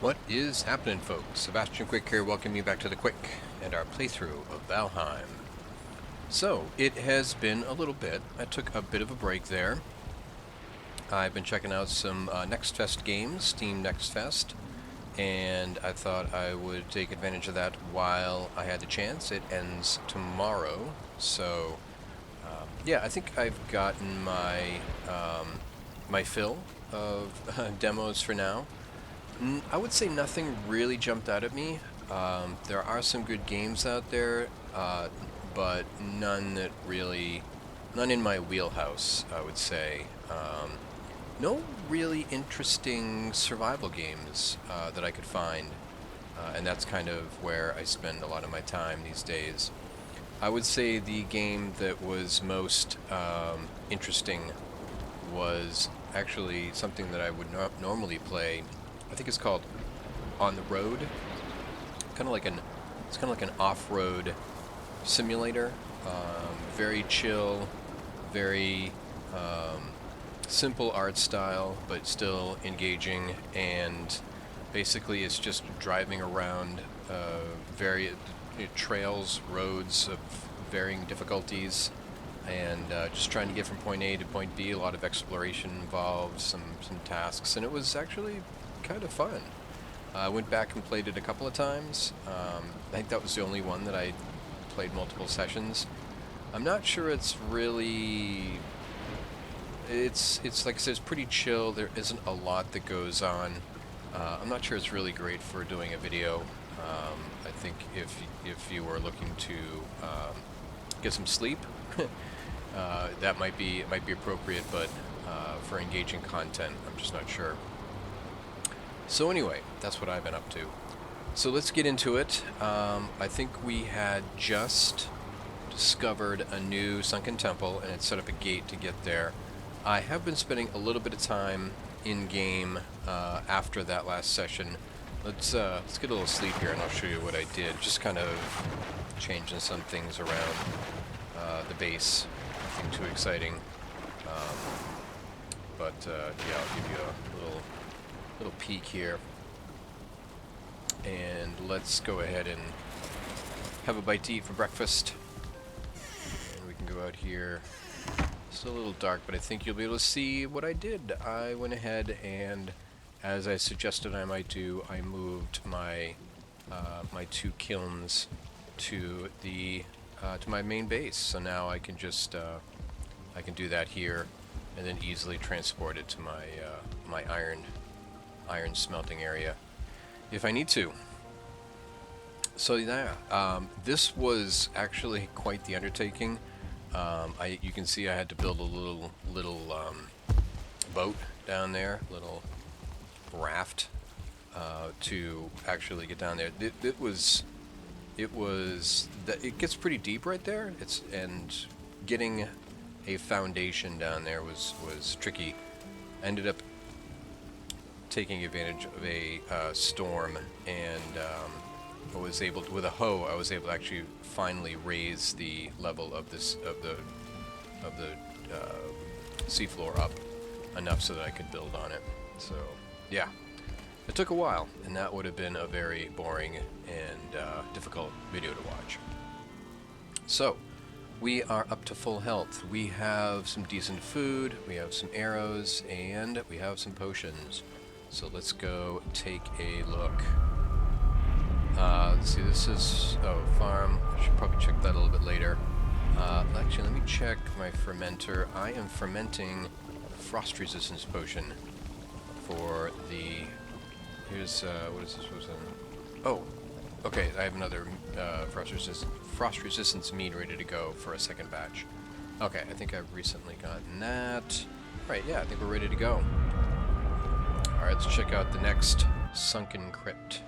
What is happening, folks? Sebastian Quick here, welcoming you back to the Quick and our playthrough of Valheim. So, it has been a little bit. I took a bit of a break there. I've been checking out some Next Fest games, Steam Next Fest, and I thought I would take advantage of that while I had the chance. It ends tomorrow, so yeah, I think I've gotten my fill of demos for now. I would say nothing really jumped out at me. There are some good games out there, but none in my wheelhouse, I would say. No really interesting survival games that I could find, and that's kind of where I spend a lot of my time these days. I would say the game that was most interesting was actually something that I would normally play. I think it's called On the Road. It's kind of like an off-road simulator. Very chill, very simple art style, but still engaging. And basically, it's just driving around various trails, roads of varying difficulties, and just trying to get from point A to point B. A lot of exploration involved, some tasks, and it was actually kind of fun. I went back and played it a couple of times. I think that was the only one that I played multiple sessions. I'm not sure it's really. It's like I said, it's pretty chill. There isn't a lot that goes on. I'm not sure it's really great for doing a video. I think if you were looking to get some sleep, that might be appropriate. But for engaging content, I'm just not sure. So anyway, that's what I've been up to. So let's get into it. I think we had just discovered a new sunken temple, and it set up a gate to get there. I have been spending a little bit of time in game after that last session. Let's get a little sleep here, and I'll show you what I did. Just kind of changing some things around the base. Nothing too exciting, but yeah, I'll give you a little peek here, and let's go ahead and have a bite to eat for breakfast. And we can go out here. It's a little dark, but I think you'll be able to see what I did. I went ahead and, as I suggested I might do, I moved my my two kilns to my main base. So now I can just I can do that here, and then easily transport it to my iron smelting area if I need to. So yeah, this was actually quite the undertaking. You can see I had to build a little boat down there, little raft, to actually get down there. It gets pretty deep right there. And getting a foundation down there was tricky. Ended up taking advantage of a storm, and I was able to, with a hoe, I was able to actually finally raise the level of the seafloor up enough so that I could build on it. So yeah, it took a while, and that would have been a very boring and difficult video to watch. So we are up to full health. We have some decent food, we have some arrows, and we have some potions. So let's go take a look. Let's see, this is, farm. I should probably check that a little bit later. Actually, let me check my fermenter. I am fermenting frost resistance potion for the, here's, what is this? Oh, okay, I have another frost resistance mead ready to go for a second batch. Okay, I think I've recently gotten that. Right, yeah, I think we're ready to go. Alright, let's check out the next sunken crypt.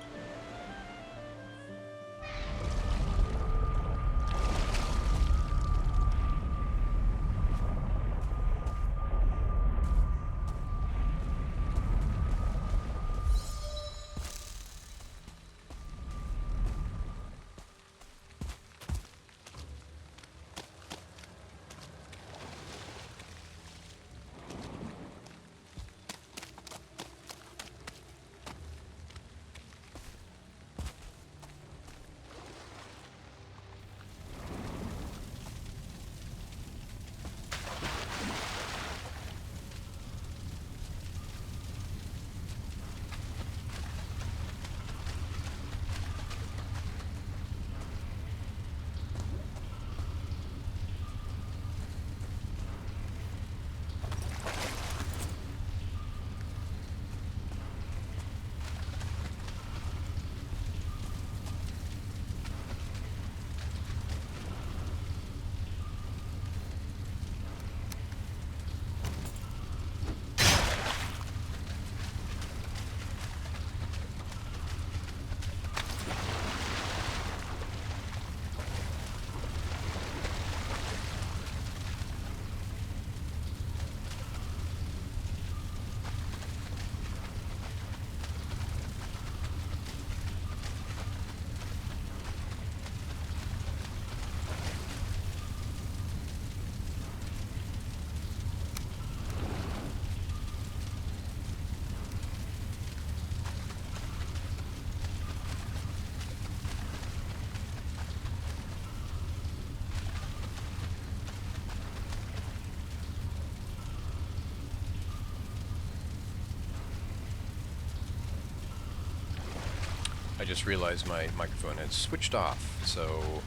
I just realized my microphone had switched off, so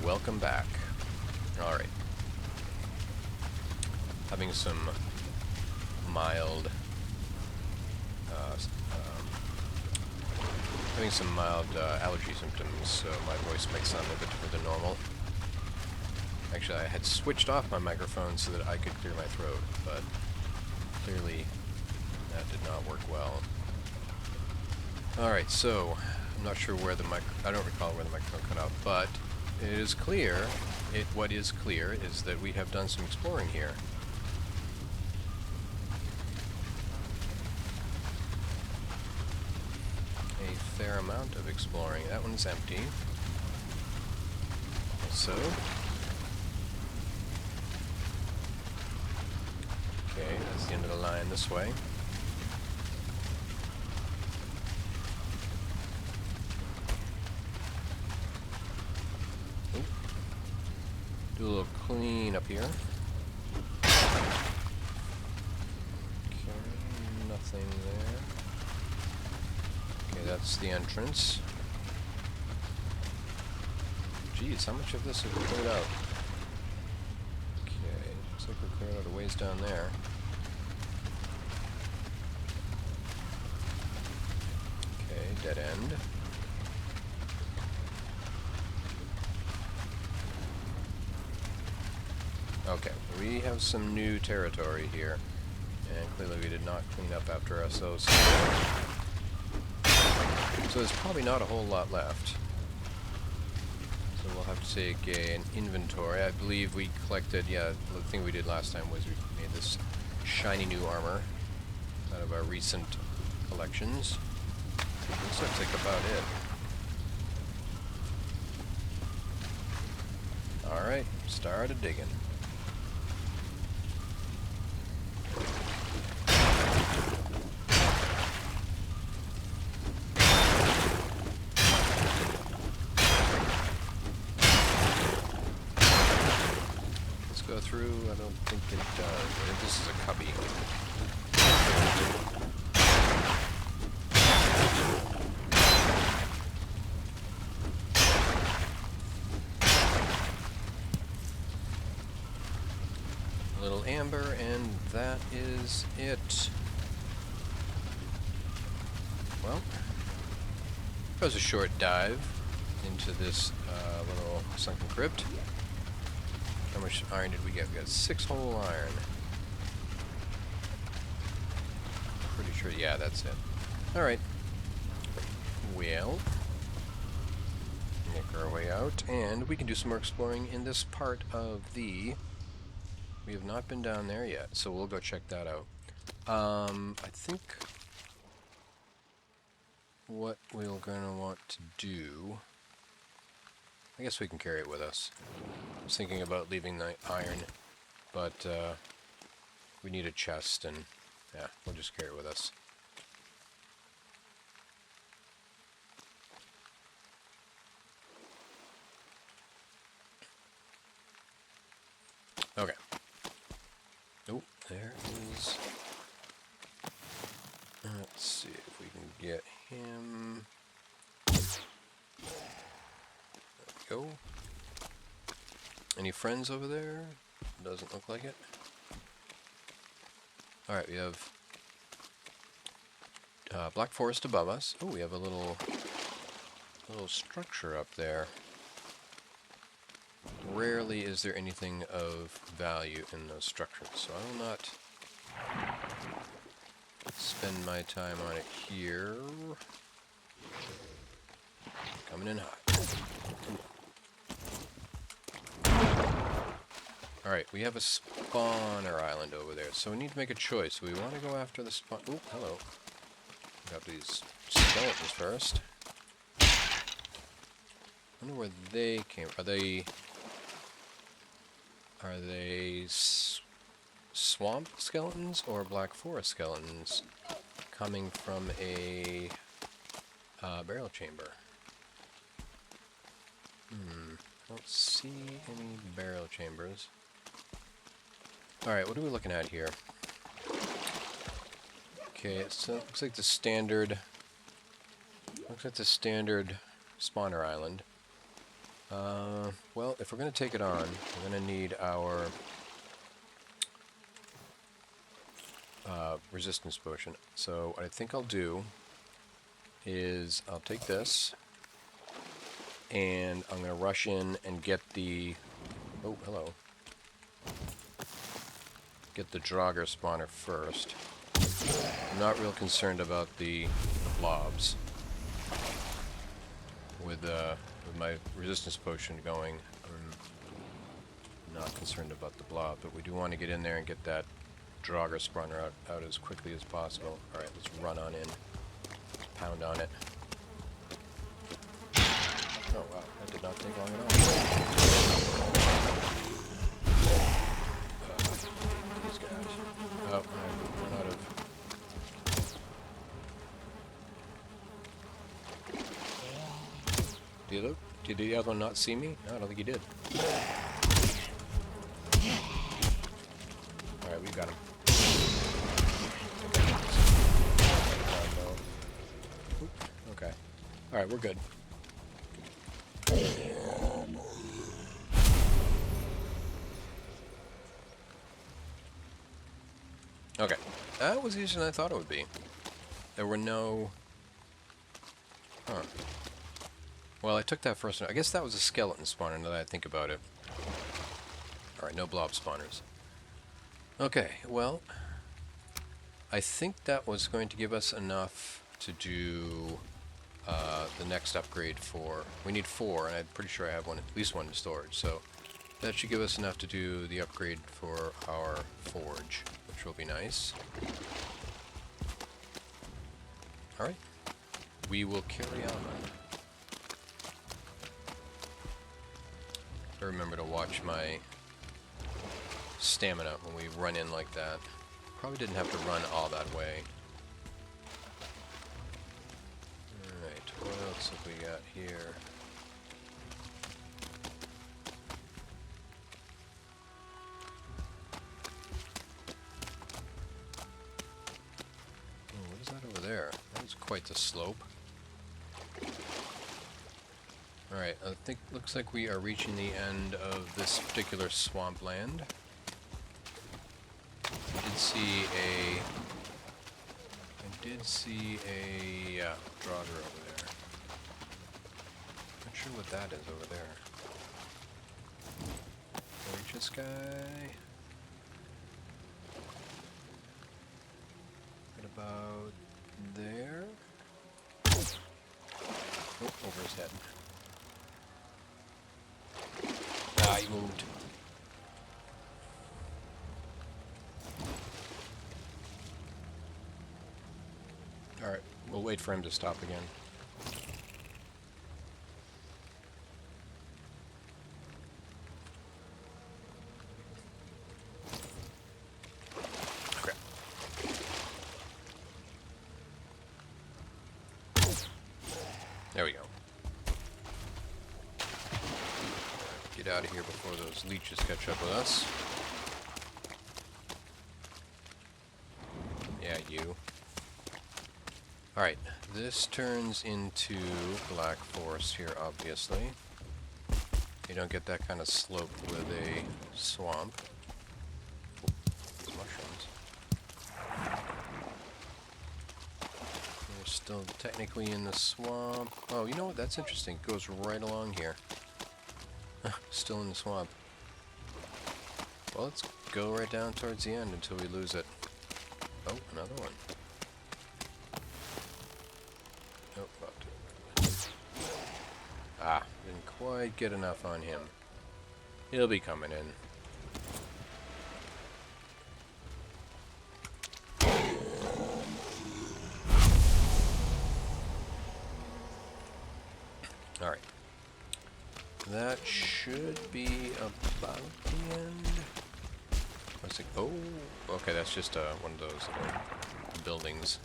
welcome back. Alright. Having some mild allergy symptoms, so my voice might sound a bit different than normal. Actually, I had switched off my microphone so that I could clear my throat, but clearly that did not work well. Alright, so I'm not sure where I don't recall where the microphone cut out, but it is clear, what is clear is that we have done some exploring here. A fair amount of exploring. That one's empty. So, okay, that's the end of the line this way. Ooh. Do a little clean up here. Okay, nothing there. Okay, that's the entrance. Geez, how much of this have we cleared out? Okay, looks like we cleared out a ways down there. Okay, dead end. Okay, we have some new territory here, and clearly we did not clean up after ourselves. So there's probably not a whole lot left. So we'll have to take an inventory. I believe we collected, yeah, the thing we did last time was we made this shiny new armor out of our recent collections. This looks like about it. Alright, started digging. Go through? I don't think it does. I think this is a cubby. A little amber, and that is it. Well, that was a short dive into this little sunken crypt. How much iron did we get? We got 6 whole iron. Pretty sure, yeah, that's it. Alright. Well, make our way out, and we can do some more exploring in this part of the... We have not been down there yet, so we'll go check that out. I think what we're going to want to do... I guess we can carry it with us. I was thinking about leaving the iron, but we need a chest, and yeah, we'll just carry it with us. Okay. Oh, there is... Let's see if we can get him... There we go. Any friends over there? Doesn't look like it. Alright, we have Black Forest above us. Oh, we have a little structure up there. Rarely is there anything of value in those structures, so I will not spend my time on it here. Coming in hot. Alright, we have a spawner island over there, so we need to make a choice. We want to go after the spawn... Oh, hello. Got these skeletons first. I wonder where they came from. Are they swamp skeletons or black forest skeletons coming from a barrel chamber? I don't see any barrel chambers. Alright, what are we looking at here? Okay, so it looks like the standard Looks like the standard spawner island. Well, if we're going to take it on, we're going to need our resistance potion. So what I think I'll do is I'll take this, and I'm going to rush in and get the... Oh, hello. Get the Draugr spawner first. I'm not real concerned about the blobs. With my resistance potion going, I'm not concerned about the blob, but we do want to get in there and get that Draugr spawner out as quickly as possible. Alright, let's run on in. Pound on it. Oh wow, that did not take long at all. These guys. Oh, I've run out of... Did the other one not see me? No, I don't think he did. Alright, we got him. Okay. Alright, we're good. Okay. That was easier than I thought it would be. There were no... Huh. Well, I took that first one. I guess that was a skeleton spawner, now that I think about it. Alright, no blob spawners. Okay, well... I think that was going to give us enough to do the next upgrade for... We need 4, and I'm pretty sure I have one, at least one in storage, so... That should give us enough to do the upgrade for our forge, which will be nice. Alright. We will carry on. I remember to watch my stamina when we run in like that. Probably didn't have to run all that way. Alright, what else have we got here? Oh, what is that over there? That's quite the slope. Alright, I think looks like we are reaching the end of this particular swampland. I did see a Draugr over there. Not sure what that is over there. Reach this guy. What about there? Oh, over his head. Ah, he moved. Alright, we'll wait for him to stop again. Okay. There we go. Get out of here before those leeches catch up with us. Yeah, you. Alright, this turns into Black Forest here, obviously. You don't get that kind of slope with a swamp. Oh, there's mushrooms. We're still technically in the swamp. Oh, you know what? That's interesting. It goes right along here. Still in the swamp. Well, let's go right down towards the end until we lose it. Oh, another one. Oh, about to. Ah, didn't quite get enough on him. He'll be coming in. Alright. That should be about the end. What's it? Oh, okay, that's just one of those little buildings.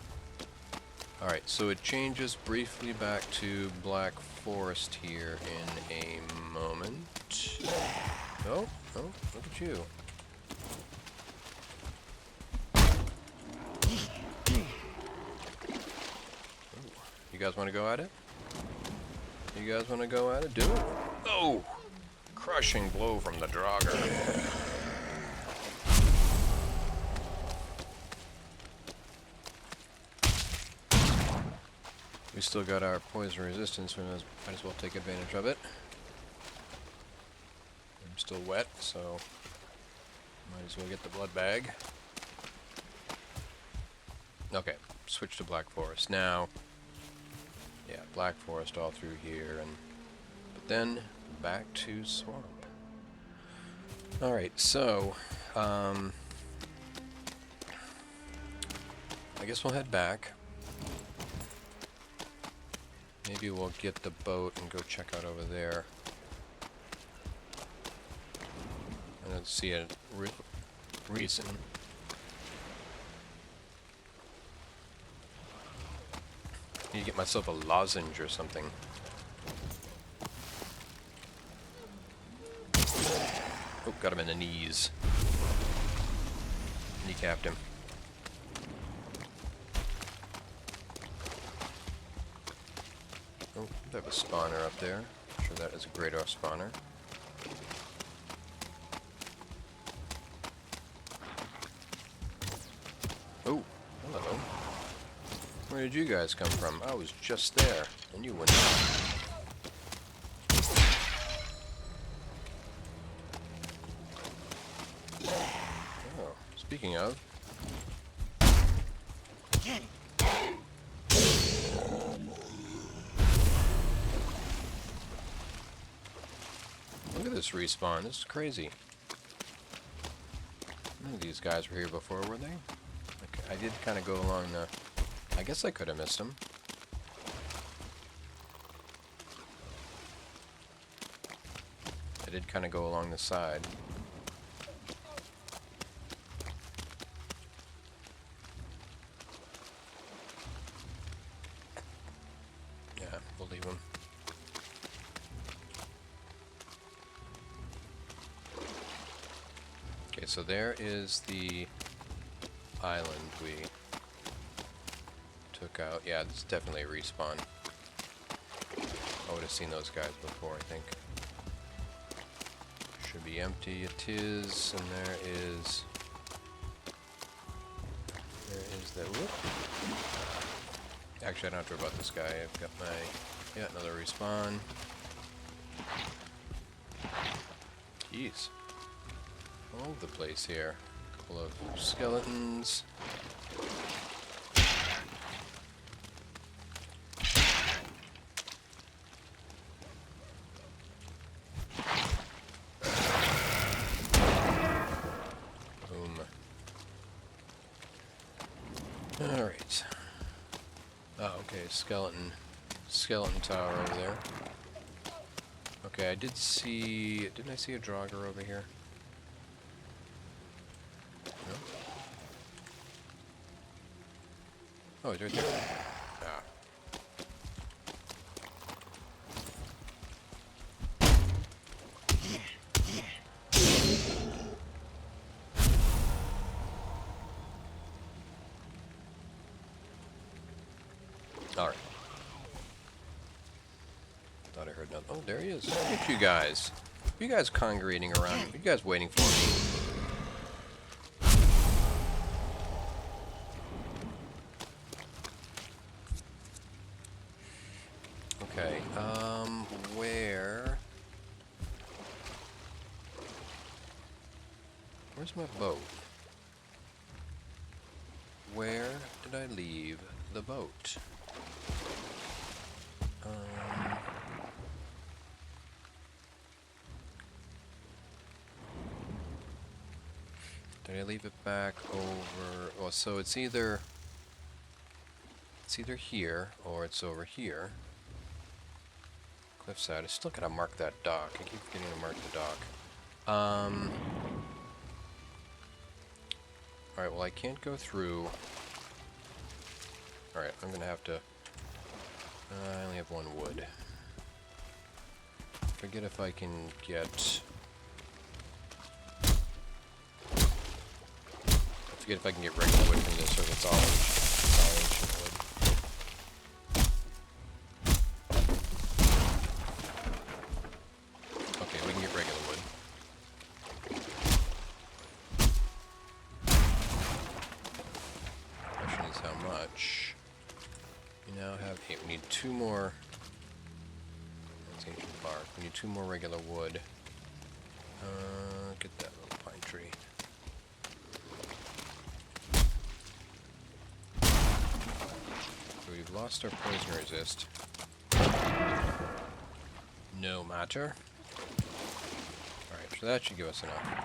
Alright, so it changes briefly back to Black Forest here in a moment. Oh, look at you. Ooh, You guys want to go at it? You guys want to go at it? Do it. Oh! Crushing blow from the Draugr. We still got our poison resistance, we might as well take advantage of it. I'm still wet, so might as well get the blood bag. Okay, switch to Black Forest. Now, yeah, Black Forest all through here, but then back to Swamp. Alright, so, I guess we'll head back. Maybe we'll get the boat and go check out over there. I don't see a reason. Need to get myself a lozenge or something. Oh, got him in the knees. Kneecapped him. Oh, they have a spawner up there. I'm sure that is a Great Orc spawner. Oh, hello. Where did you guys come from? I was just there, and you went down. Oh, speaking of. Look at this respawn. This is crazy. None of these guys were here before, were they? Okay, I did kind of go along the... I guess I could have missed them. I did kind of go along the side. Yeah, we'll leave them. Okay, so there is the island we took out. Yeah, this is definitely a respawn. I would have seen those guys before, I think. Should be empty. It is, and there is that. Whoop. Actually, I don't have to worry about this guy. I've got my... Yeah, another respawn. Jeez. All over the place here. A couple of skeletons. Boom. Alright. Oh, okay, skeleton tower over there. Okay, I did see... Didn't I see a Draugr over here? No? Oh, it's right there. Ah. Alright. Thought I heard nothing. Oh, there he is. Look at you guys. You guys congregating around. You guys waiting for me. Okay, where's my boat? Where did I leave the boat? Did I leave it back over? Well, so it's either here or it's over here. Cliffside. I still gotta mark that dock. I keep forgetting to mark the dock. Alright, well I can't go through. Alright, I'm gonna have to... I only have one wood. Forget if I can get... I forget if I can get regular wood from this or if it's all ancient wood. now have 8. We need 2 more. That's ancient bark. We need 2 more regular wood. Get that little pine tree. So we've lost our poison resist. No matter. Alright, so that should give us enough.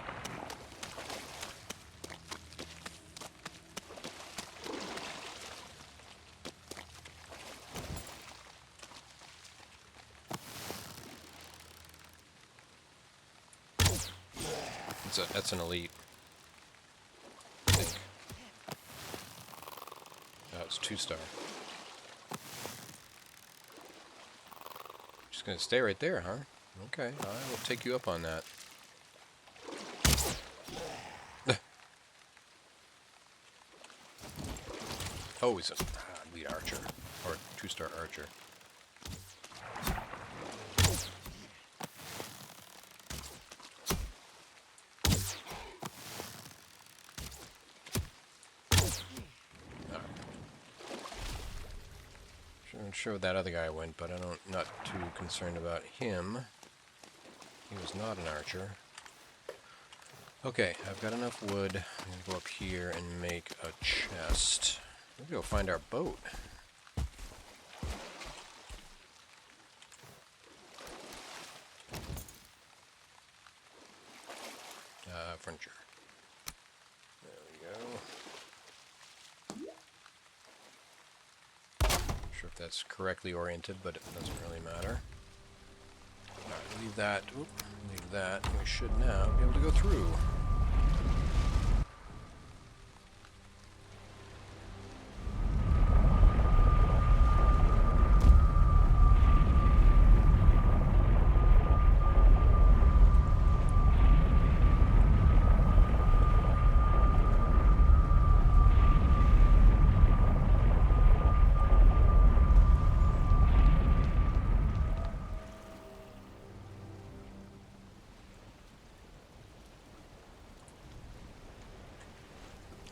That's an elite. I think. No, it's 2-star. Just gonna stay right there, huh? Okay, I will take you up on that. Oh, he's a elite archer. Or 2-star archer. I'm sure that other guy went, but not too concerned about him. He was not an archer. Okay, I've got enough wood. I'm gonna go up here and make a chest. We're gonna go find our boat. Furniture. There we go. Sure if that's correctly oriented, but it doesn't really matter. Alright, leave that. Oop, leave that. We should now be able to go through.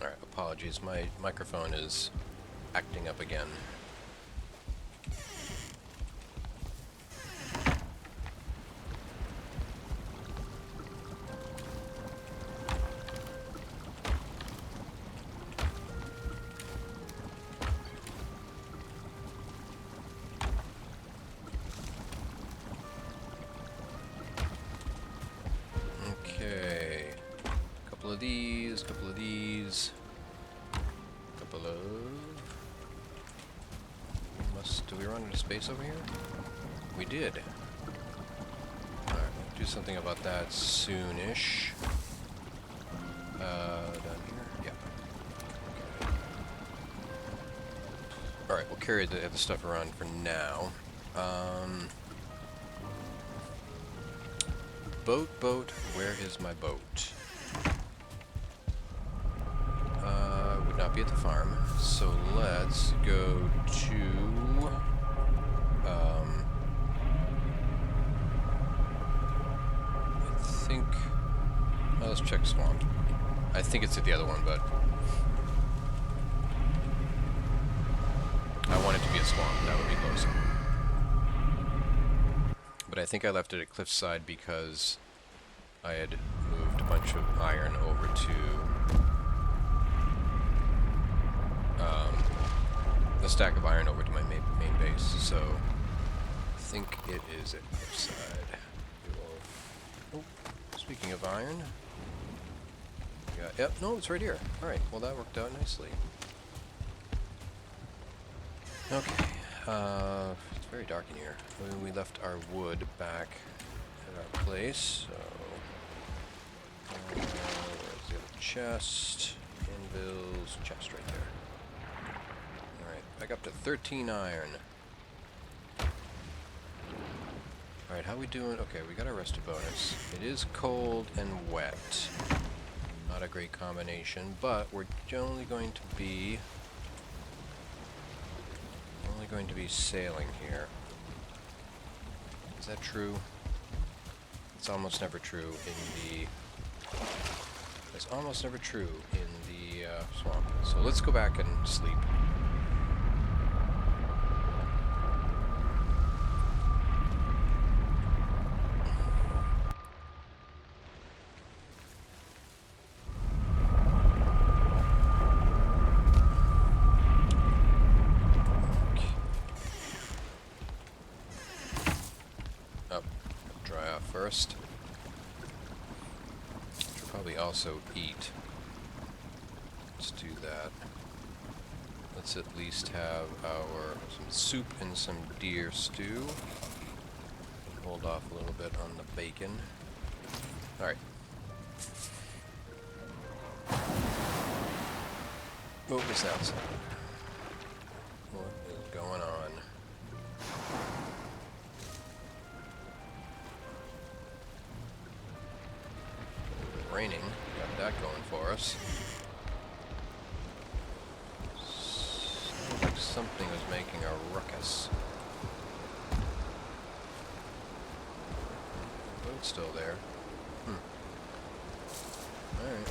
Alright, apologies, my microphone is acting up again. Okay. Couple of these, couple of these. Couple of... Do we run into space over here? We did. Alright, we'll do something about that soonish. Down here? Yeah. Okay. Alright, we'll carry the other stuff around for now. Boat, where is my boat? Would not be at the farm, so let's go to, I think, well, let's check swamp. I think it's at the other one, but I want it to be a swamp, that would be close. But I think I left it at Cliffside because I had moved a bunch of iron over to a stack of iron over to my main base, so I think it is at Cliffside. Oh, speaking of iron, yep, no, it's right here. Alright, well that worked out nicely. Okay, it's very dark in here. We left our wood back at our place, so... where's the other chest? Anvils, chest right there. Alright, back up to 13 iron. Alright, how we doing? Okay, we got our rested bonus. It is cold and wet. Not a great combination, but we're only going to be sailing here. Is that true? It's almost never true in the... It's almost never true in the swamp. So let's go back and sleep. first. Should probably also eat. Let's do that. Let's at least have some soup and some deer stew. Hold off a little bit on the bacon. Alright. What was that sound? What is going on? Raining. Got that going for us. Sounds like something was making a ruckus. Boat's still there. Alright.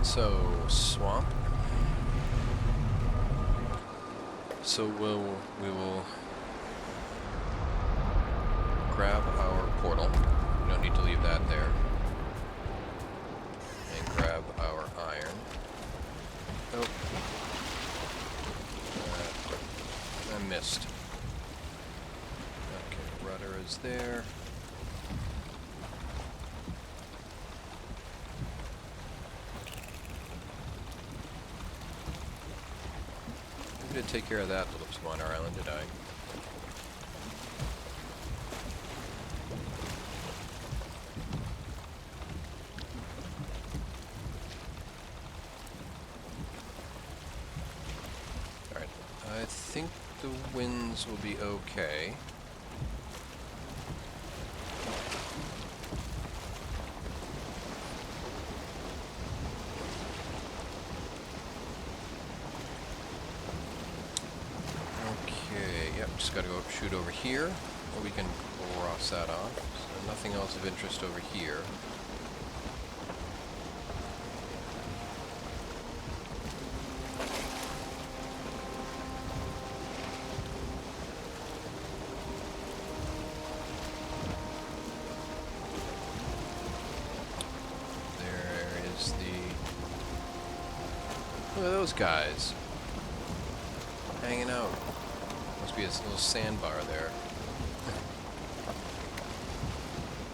So, swamp. So we will grab our portal. We don't need to leave that there. And grab our iron. Oh. I missed. Okay, rudder is there. I didn't take care of that little spawner island, did I? Alright, I think the winds will be okay. Just gotta go shoot over here, or we can cross that off. So nothing else of interest over here. There is the... Look at those guys. Hanging out. Must be a little sandbar there.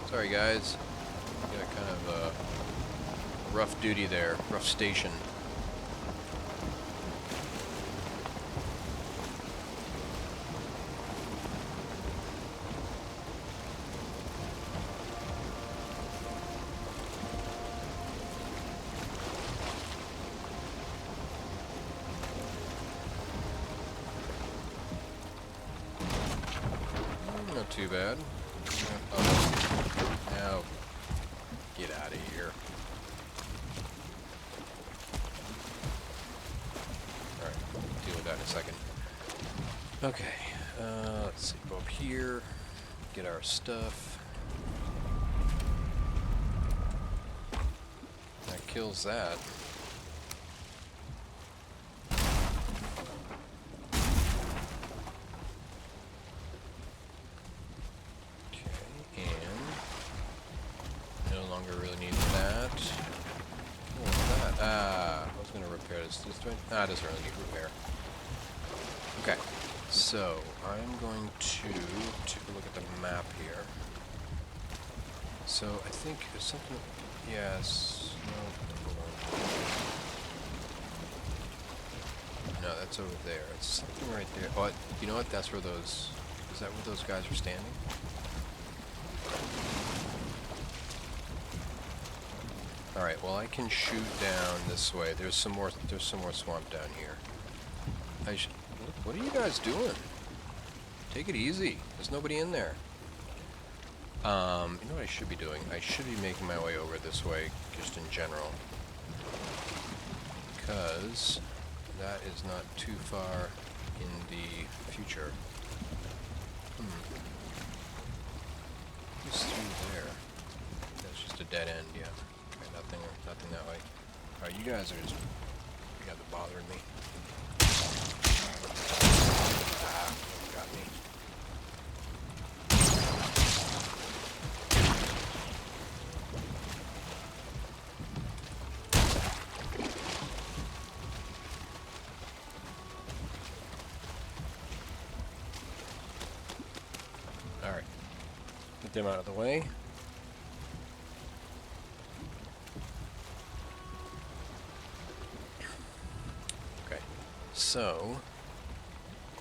Sorry guys. Got kind of a rough duty there. Rough station. Not too bad. Oh. Now, get out of here. Alright, deal with that in a second. Okay, let's see, go up here, get our stuff. That kills that. Ah, it doesn't really need repair. Okay, so I'm going to take a look at the map here. So I think there's something. Yes. No, that's over there. It's something right there. Oh, you know what? That's where those. Is that where those guys are standing? Alright, well I can shoot down this way. There's some more swamp down here. What are you guys doing? Take it easy. There's nobody in there. You know what I should be doing? I should be making my way over this way, just in general. Because that is not too far in the future. Who's through there? That's just a dead end, yeah. Nothing that way. Alright, you guys are just... You guys are bothering me. Ah, got me. them out of the way. Okay, so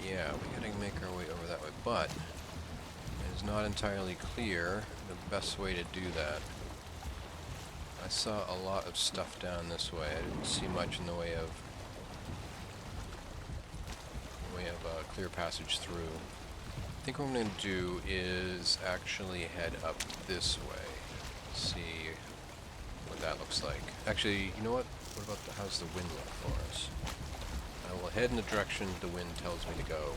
yeah, we gotta make our way over that way, but it is not entirely clear the best way to do that. I saw a lot of stuff down this way. I didn't see much in the way of clear passage through. I think what I'm going to do is actually head up this way. See what that looks like. Actually, you know what? What about how's the wind look for us? I will head in the direction the wind tells me to go,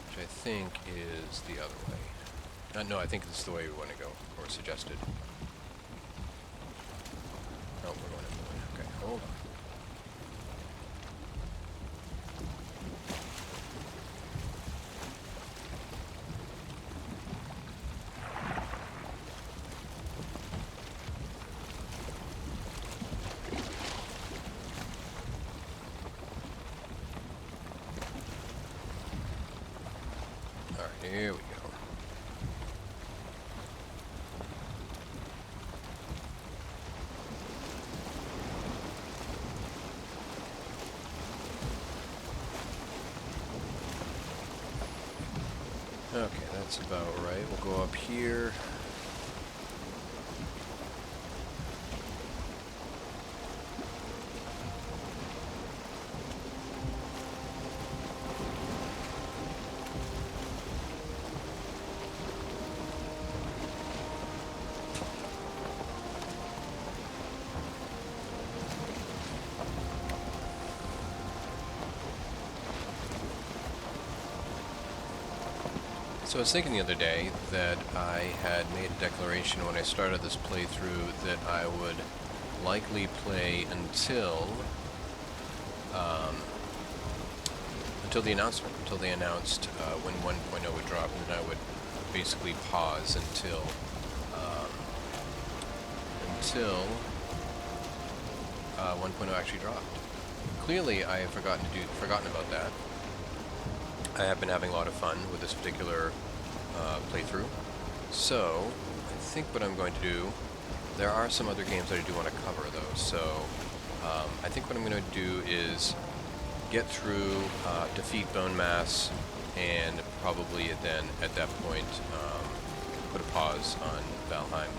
which I think is the other way. No, I think this is the way we want to go, or suggested. No, we're going the way. Okay, hold on. Alright, here we go. Okay, that's about right. We'll go up here. So I was thinking the other day that I had made a declaration when I started this playthrough that I would likely play until the announcement, until they announced when 1.0 would drop, and then I would basically pause until 1.0 actually dropped. Clearly, I have forgotten about that. I have been having a lot of fun with this particular playthrough, so I think what I'm going to do, there are some other games that I do want to cover though, so I think what I'm going to do is get through, defeat Bone Mass, and probably then at that point put a pause on Valheim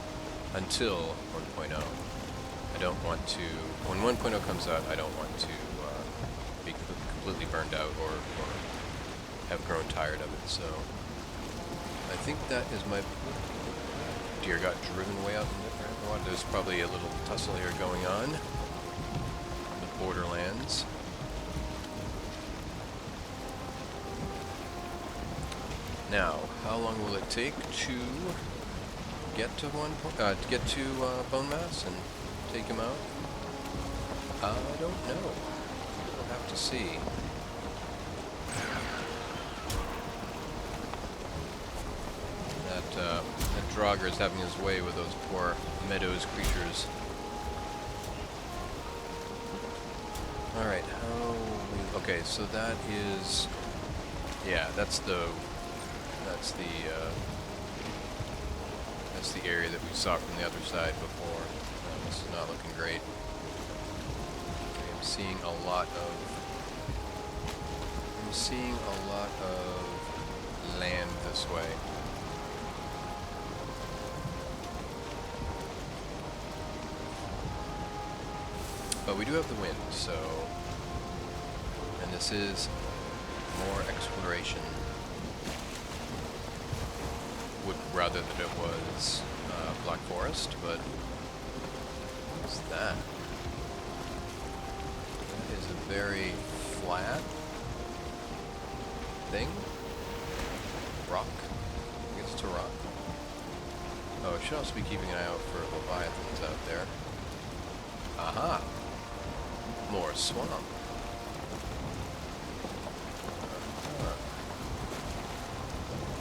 until 1.0. I don't want to, when 1.0 comes out, I don't want to be completely burned out or have grown tired of it, so I think that is my... Deer got driven way out in the water. There's probably a little tussle here going on in the Borderlands. Now, how long will it take to get to Bone Mass and take him out? I don't know. We'll have to see. That Draugr is having his way with those poor Meadows creatures. Alright, okay, so that is... Yeah, that's the area that we saw from the other side before. This is not looking great. I'm seeing a lot of land this way. But we do have the wind, so... And this is more exploration. Would rather that it was Black Forest, but... What's that? That is a very flat thing. Rock? I guess it's a rock. Oh, I should also be keeping an eye out for Leviathans out there. Aha! More swamp.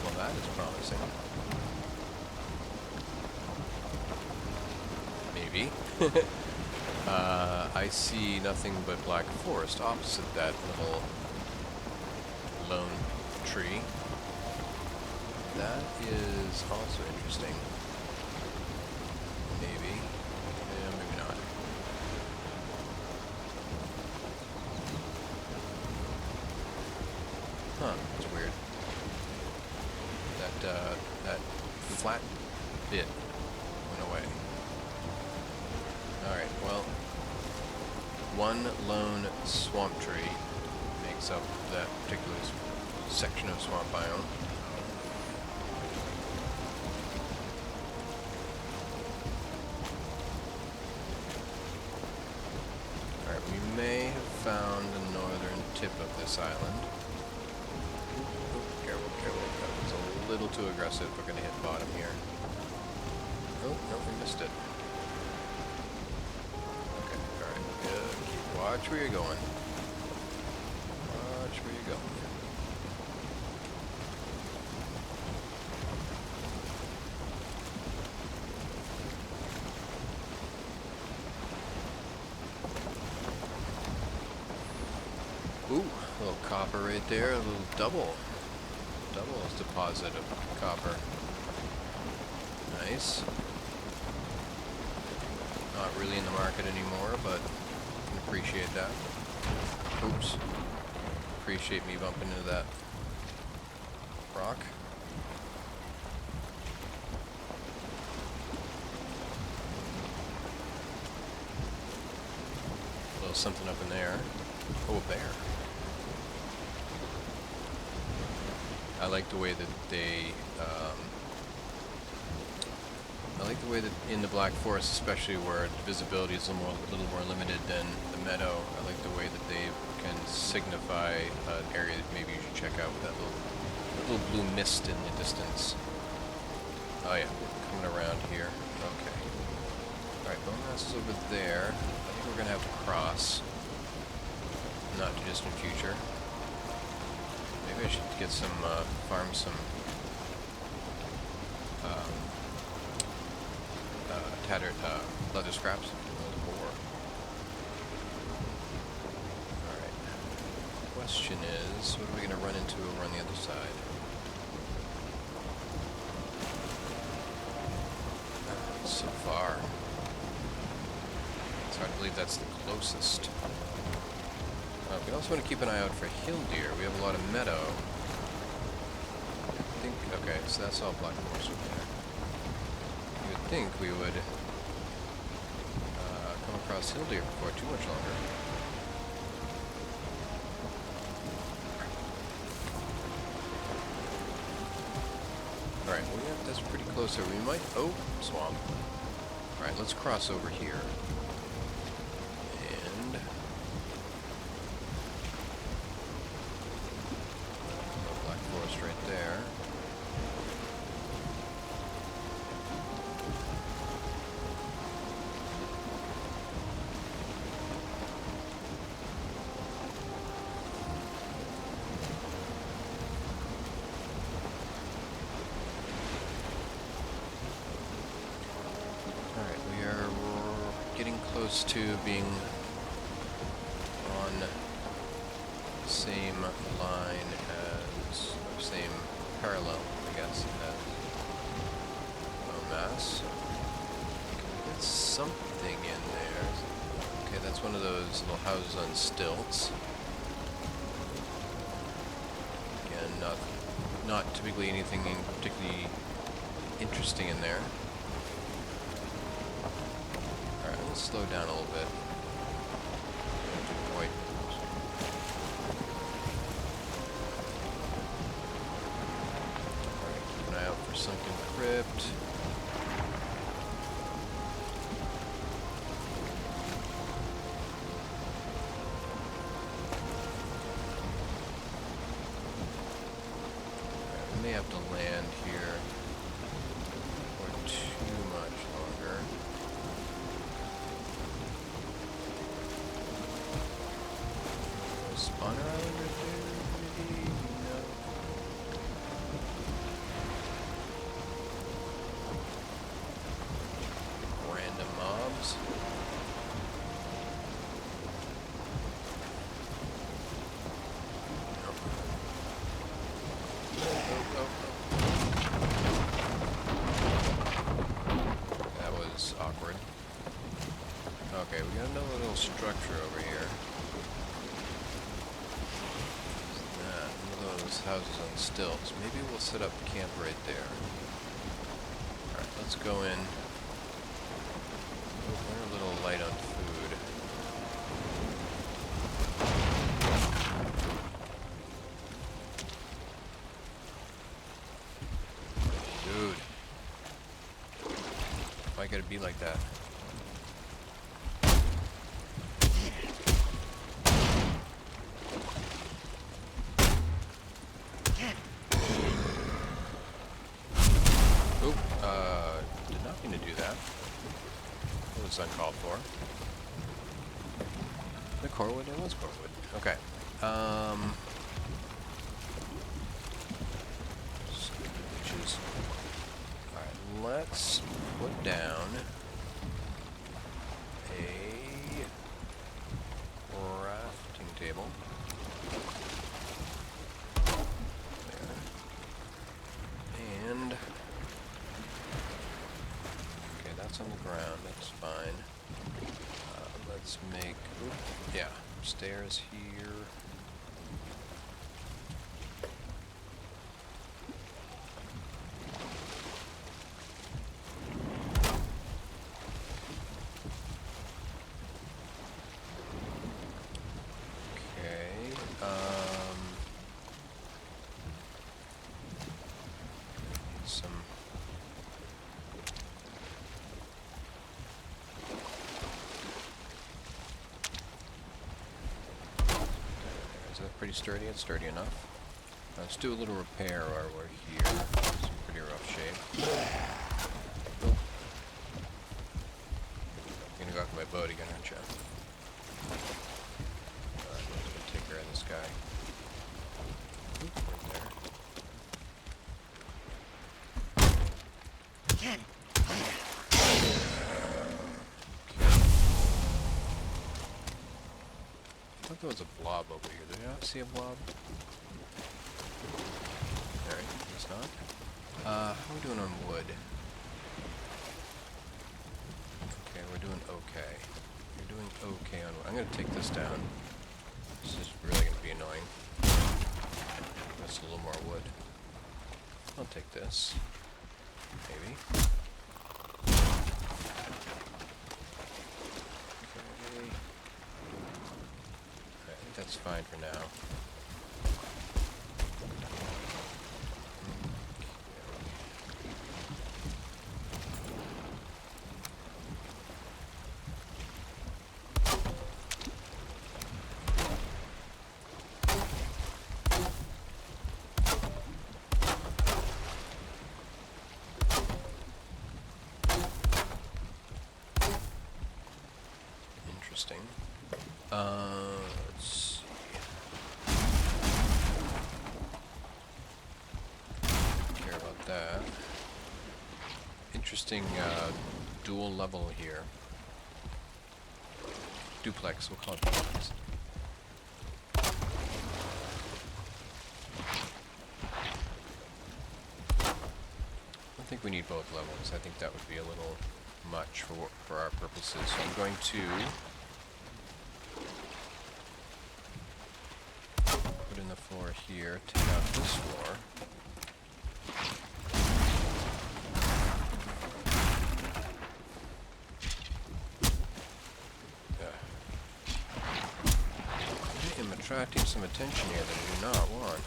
Well, that is promising. Maybe. I see nothing but Black Forest opposite that little lone tree. That is also interesting. Maybe. Yeah, maybe not. Huh, that's weird. That flat bit went away. Alright, well, one lone swamp tree makes up that particular section of swamp biome. Alright, we may have found the northern tip of this island. Careful, careful. That was a little too aggressive. We're going to hit bottom here. Oh, no, we missed it. Okay, alright, good. Watch where you're going. Watch where you're going. Ooh, a little copper right there, a little double deposit of copper. Nice. Not really in the market anymore, but I can appreciate that. Oops. Appreciate me bumping into that rock. A little something up in there. Oh, a bear. I like the way that they, I like the way that in the Black Forest, especially where visibility is a little more limited than the meadow, I like the way that they can signify an area that maybe you should check out with that little blue mist in the distance. Oh yeah, coming around here. Okay. Alright, bone mass is over there. I think we're going to have to cross. Not too distant future. Maybe I should get some, farm some, tattered, leather scraps. Alright. Question is, what are we going to run into over on the other side? So far. It's hard to believe that's the closest. We also want to keep an eye out for hill deer. We have a lot of meadow. I think, okay, so that's all Black Forest right there. You would think we would come across hill deer before too much longer. Alright, well, yeah, that's pretty close there. We might... Oh, swamp. Alright, let's cross over here. Right there. Alright, we are getting close to being on the same line as same parallel, I guess, as bone mass. There's something in there. Okay, that's one of those little houses on stilts. Again, not typically anything particularly interesting in there. Alright, let's slow down a little bit. Quite. For sunken crypt. We may have to land here for too much longer. Spawner island right there, maybe? No. Mobs. Oh, oh, oh. houses on stilts. Maybe we'll set up camp right there. Alright, let's go in. Oh, we're a little light on food. Dude. Why gotta be like that? Did not mean to do that. That was uncalled for. The corewood? It was corewood. Okay. Alright, let's put down a crafting table. There. And okay, that's on the ground, that's fine. Let's make, yeah, stairs here. Pretty sturdy. It's sturdy enough. Let's do a little repair while we're here. It's in pretty rough shape. Oh. You're gonna go after my boat again, aren't you? Alright, I'm gonna take care of this guy. Oop, right there. I thought there was a blob over here. Did I not see a blob? Alright, it's not. How are we doing on wood? Okay, we're doing okay. You're doing okay on wood. I'm gonna take this down. This is really gonna be annoying. That's a little more wood. I'll take this. Maybe. That's fine for now. Interesting. Let's see. Care about that. Interesting dual level here. Duplex, we'll call it duplex. I think we need both levels. I think that would be a little much for our purposes. So I'm going to put in the floor here, take out this floor. I am attracting some attention here that I do not want.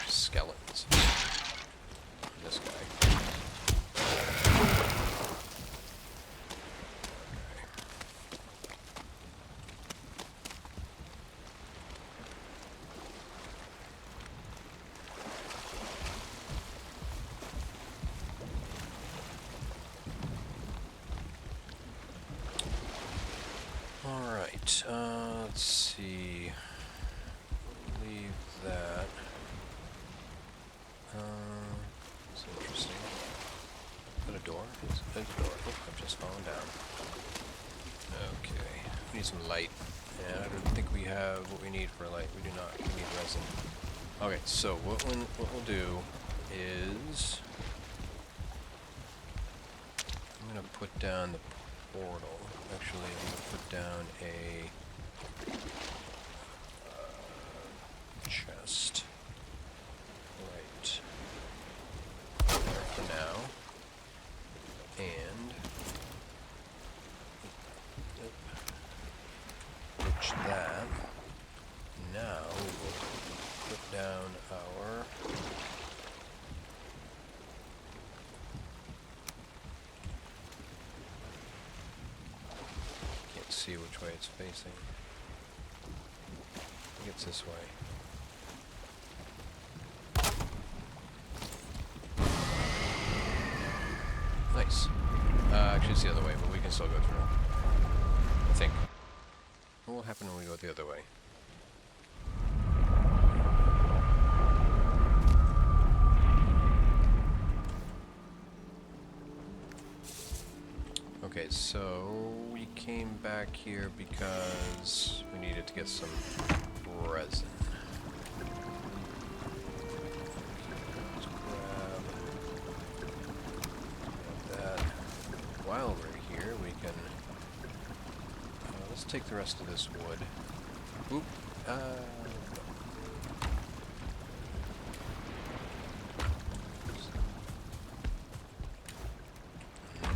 Skeletons. This guy. Alright, let's see. Leave that. It's interesting. Is that a door? It's a door. Oh, I've just fallen down. Okay. We need some light. And I don't think we have what we need for light. We do not. We need resin. Okay, so what we'll do is I'm going to put down the portal. Actually, I'm going to put down a Chest. Right. There for now. And ditch that. Now we will put down our can't see which way it's facing. I think it's this way. Nice. Actually, it's the other way, but we can still go through. I think. What will happen when we go the other way? Okay, so we came back here because we needed to get some resin. Let's grab that. While we're here, we can... let's take the rest of this wood. Oop.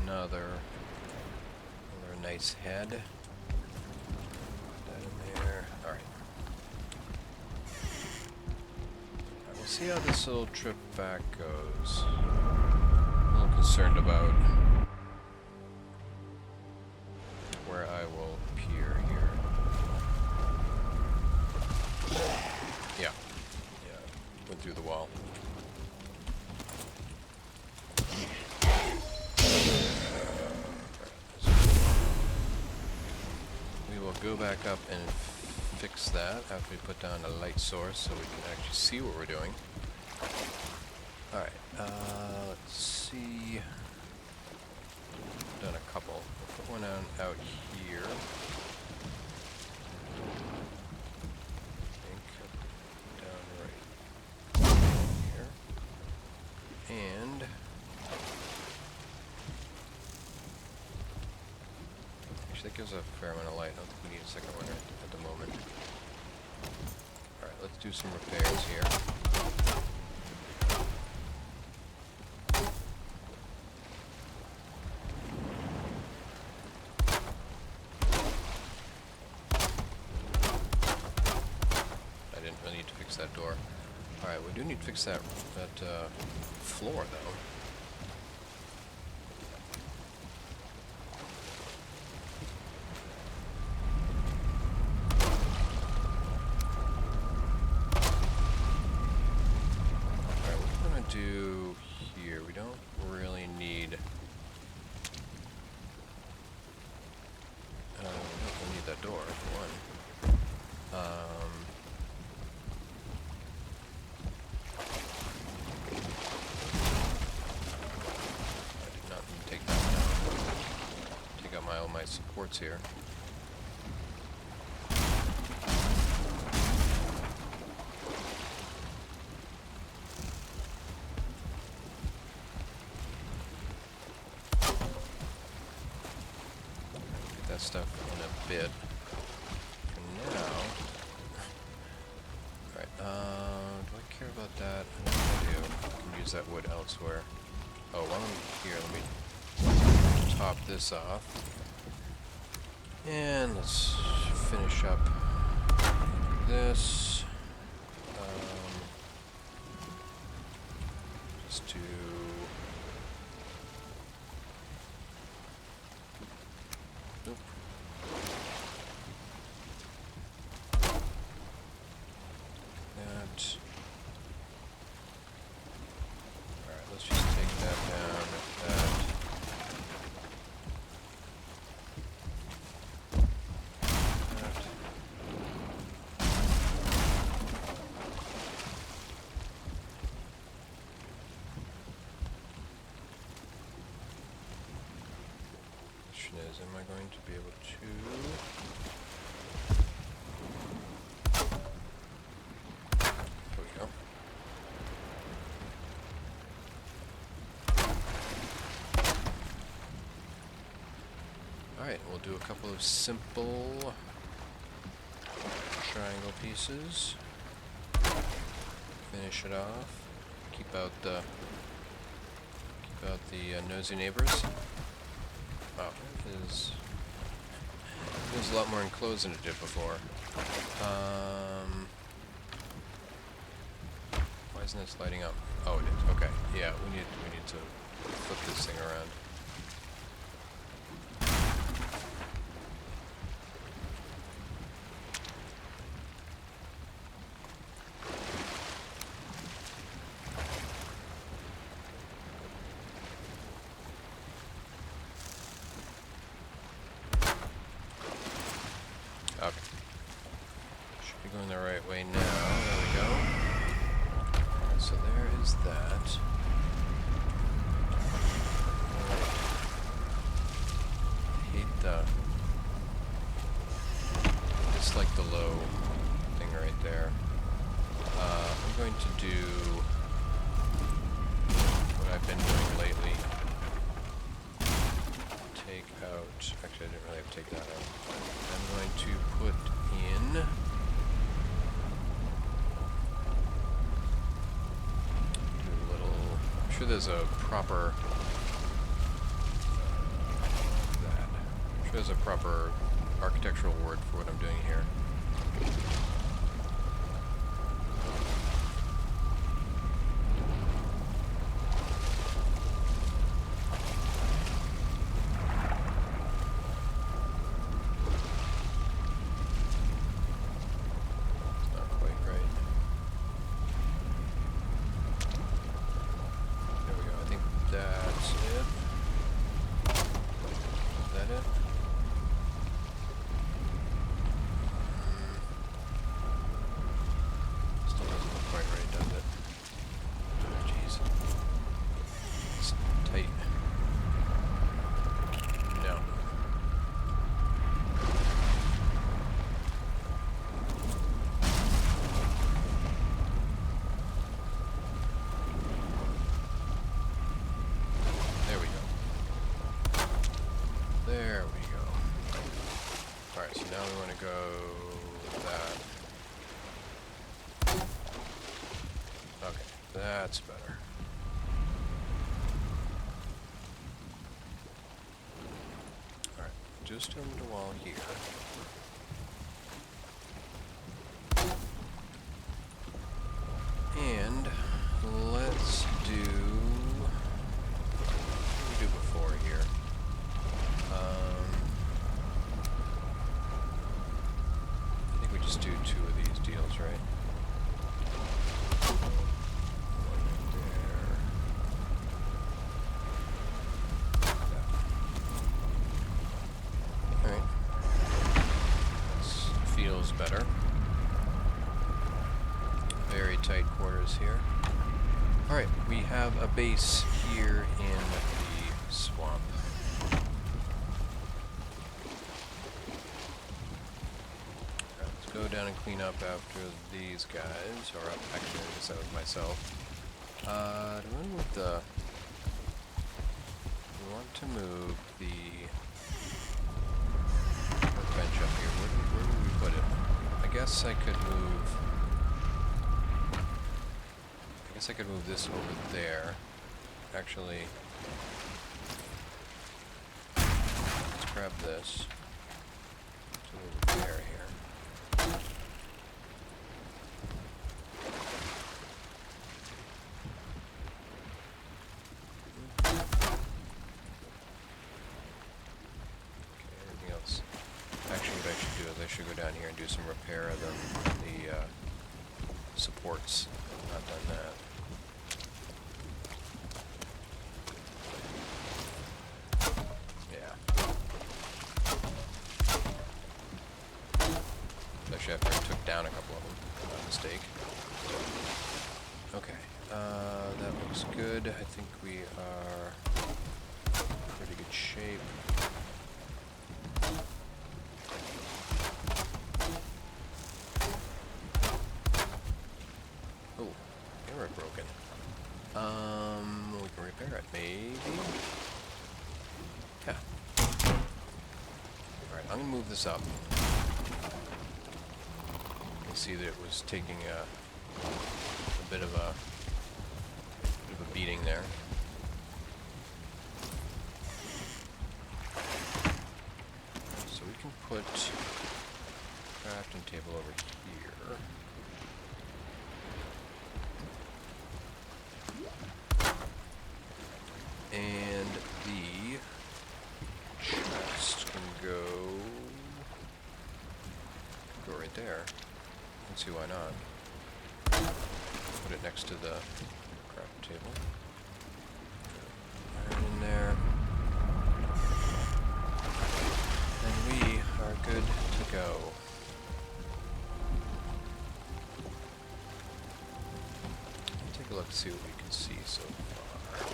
Another nice head. Put that in there. Alright. We'll see how this little trip back goes. I'm a little concerned about where I will appear here. Yeah. Yeah. Went through the wall. Go back up and fix that after we put down a light source so we can actually see what we're doing. Alright, let's see. I've done a couple. We'll put one out here. I think down right here. And that gives a fair amount of light. I don't think we need a second one at the moment. Alright, let's do some repairs here. I didn't really need to fix that door. Alright, we do need to fix that floor though. Do here. We don't really need. We don't need that door for one. I did not need to take that down. Take out all my supports here. That stuff in a bit. For now. Alright, do I care about that? I don't think I do. I can use that wood elsewhere. Oh, while I'm here, let me top this off. And let's finish up this. Just to... Nope. That. Alright, let's just take that down. That. Question is, am I going to be able to... There we go. Alright, we'll do a couple of simple triangle pieces. Finish it off. Keep out the nosy neighbors. Oh, there's a lot more enclosed than it did before. Why isn't this lighting up? Oh, it is. Okay. Yeah, we need to flip this thing around. Okay. Should be going the right way now. There we go. So there is that. I hate dislike the low thing right there. I'm going to do what I've been doing lately. Take out, actually I didn't really have to take that out. I'm going to put in I'm sure there's a proper architectural word for what I'm doing here. There we go. Alright, so now we want to go that. Okay, that's better. Alright, just on the wall here. And let's do what did we do before here? I think we just do 2 of these deals, right? One right there. Alright. This feels better. Very tight quarters here. Alright, we have a base here in the swamp. Go down and clean up after these guys, or actually I guess that was myself. Do we move the... We want to move the workbench up here. Where would we put it? I guess I could move this over there. Actually, let's grab this. So we'll there here. I should go down here and do some repair of the supports. Not done that. Yeah. Actually, after I took down a couple of them, by mistake. Okay, that looks good. I think we are in pretty good shape. Broken. We can repair it, maybe? Yeah. Alright, I'm gonna move this up. can see that it was taking a bit of a beating there. So we can put crafting table over here. And the chest can go right there. Let's see why not. Put it next to the crafting table. Iron in there. And we are good to go. Take a look, see what we can see so far.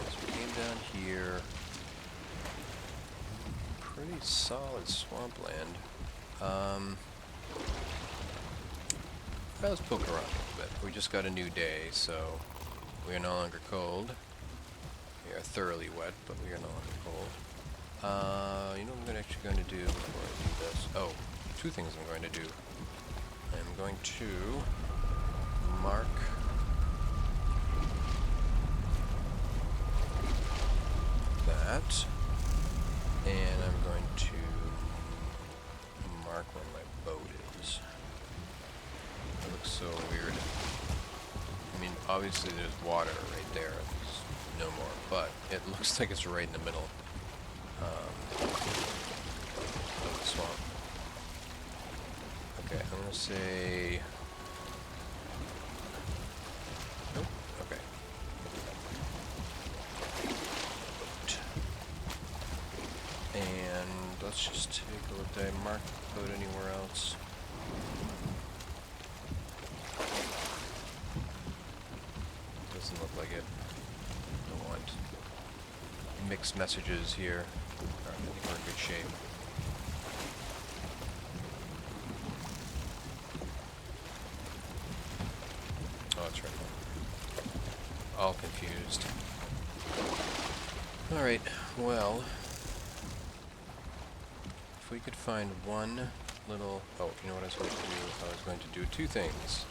As we came down here, pretty solid swampland. Well, let's poke around a little bit. We just got a new day, so we are no longer cold. We are thoroughly wet, but we are no longer cold. You know what I'm actually going to do before I do this? Oh, two things I'm going to do. I'm going to mark that, and I'm going to mark where my boat is. That looks so weird. I mean, obviously there's water right there. There's no more, but it looks like it's right in the middle of the swamp. Okay, I'm gonna say... Nope, okay. And let's just take a look. Did I mark the boat anywhere else? Doesn't look like it. Don't want mixed messages here. Alright, I think we're in good shape. Oh, that's right. All confused. Alright, well... If we could find one little... Oh, you know what I was going to do? I was going to do two things.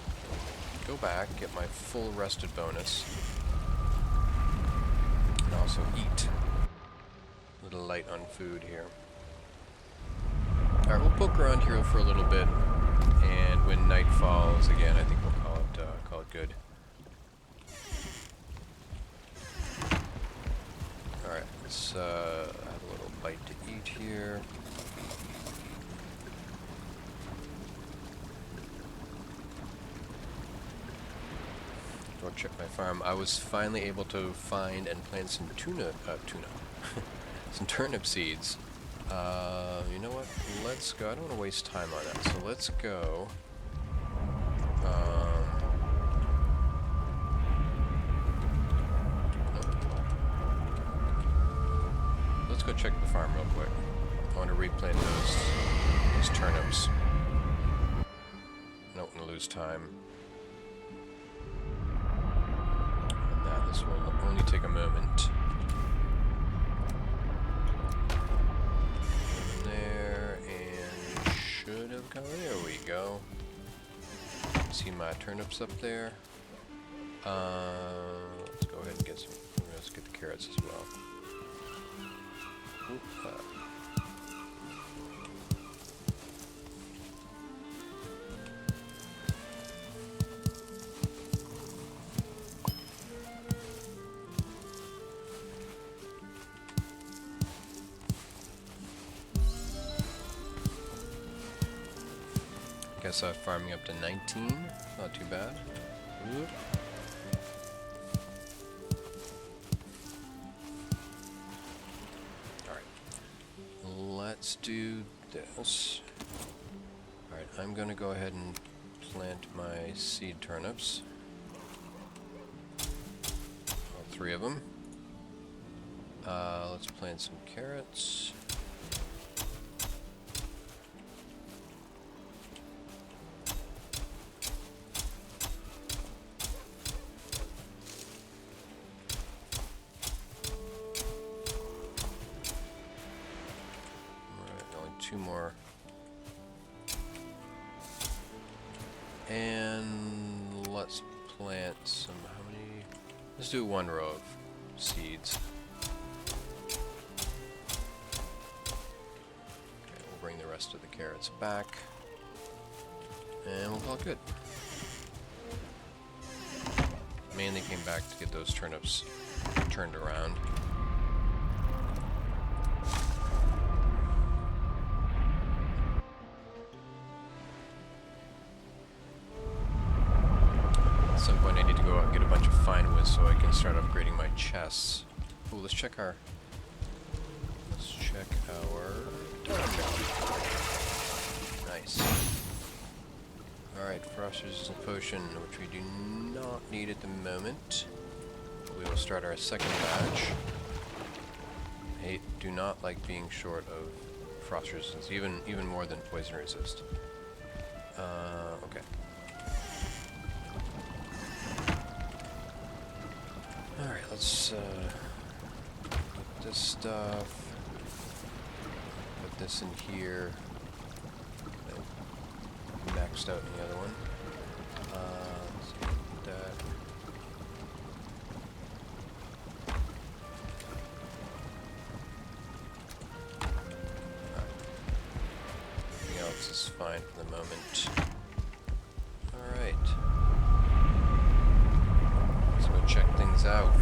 Go back, get my full rested bonus. And also eat. A little light on food here. Alright, we'll poke around here for a little bit. And when night falls, again, I think we'll call it good. Alright, let's have a little bite to eat here. Go check my farm. I was finally able to find and plant some some turnip seeds. You know what? Let's go. I don't want to waste time on that, so let's go. Let's go check the farm real quick. I want to replant those turnips. I don't want to lose time. This will only take a moment. There, and should have gone. There we go. See my turnips up there. Let's go ahead and get some. Let's get the carrots as well. Oop, Guess farming up to 19, not too bad. Oop. Alright, let's do this. Alright, I'm going to go ahead and plant my seed turnips. All three of them. Let's plant some carrots. Two more And let's plant some, how many? Let's do 1 row of seeds. Okay, we'll bring the rest of the carrots back. And we'll call it good. Mainly came back to get those turnips turned around. At some point I need to go out and get a bunch of fine wood so I can start upgrading my chests. Ooh, let's check our nice. Alright, frost resistant potion, which we do not need at the moment. We will start our second batch. I do not like being short of frost resistance, even more than poison resist. Okay. Alright, let's put this stuff. Put this in here. Maxed out in the other one. Let's see, put that. Everything else is fine for the moment. Alright. Let's go check things out.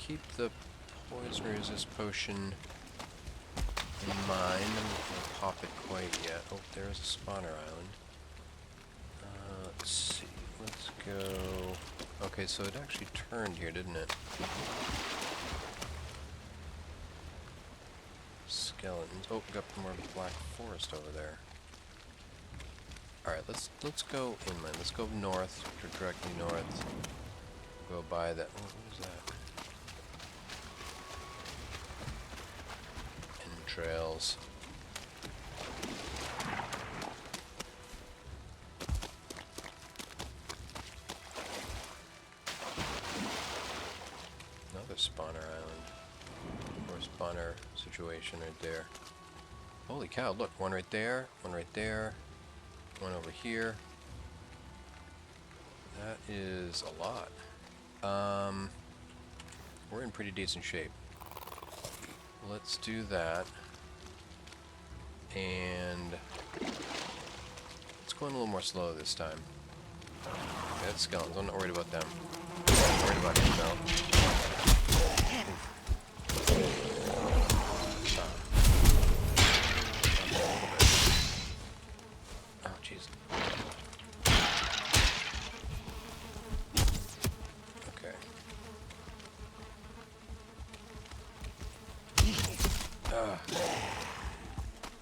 Keep the poison resist potion in mind. I'm not going to pop it quite yet. Oh, there's a spawner island. Let's see. Let's go. Okay, so it actually turned here, didn't it? Skeletons. Oh, got more black forest over there. Alright, let's go inland. Let's go north, directly north. Go by that. Oh, what is that? Trails. Another spawner island. Or spawner situation right there. Holy cow, look, one right there, one over here. That is a lot. We're in pretty decent shape. Let's do that. And let's go in a little more slow this time. Okay, that's skeletons. I'm not worried about them. I'm worried about him though. Oh, jeez. Okay.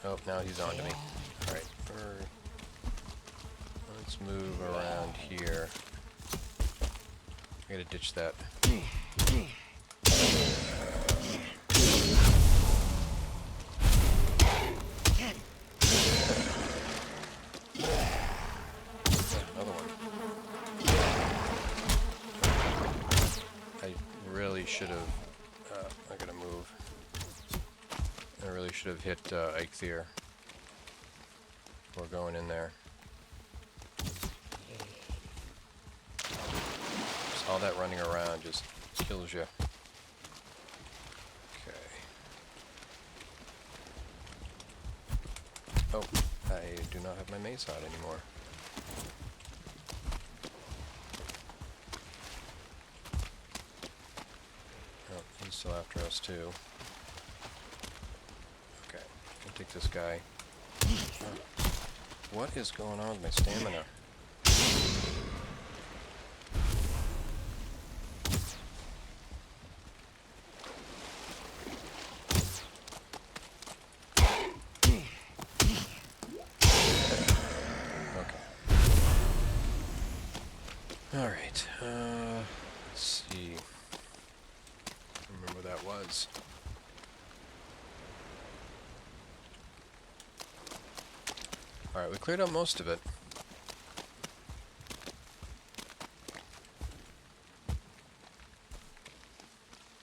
Oh, now he's on to me. Alright, let's move around here. I gotta ditch that. Another one. I really should have... I gotta move. I really should have hit Eikthyr before going in there. Just all that running around just kills you. Okay. Oh, I do not have my mace out anymore. Oh, he's still after us too. I'll take this guy. What is going on with my stamina? Okay. Alright, let's see. I remember what that was. Alright, we cleared out most of it.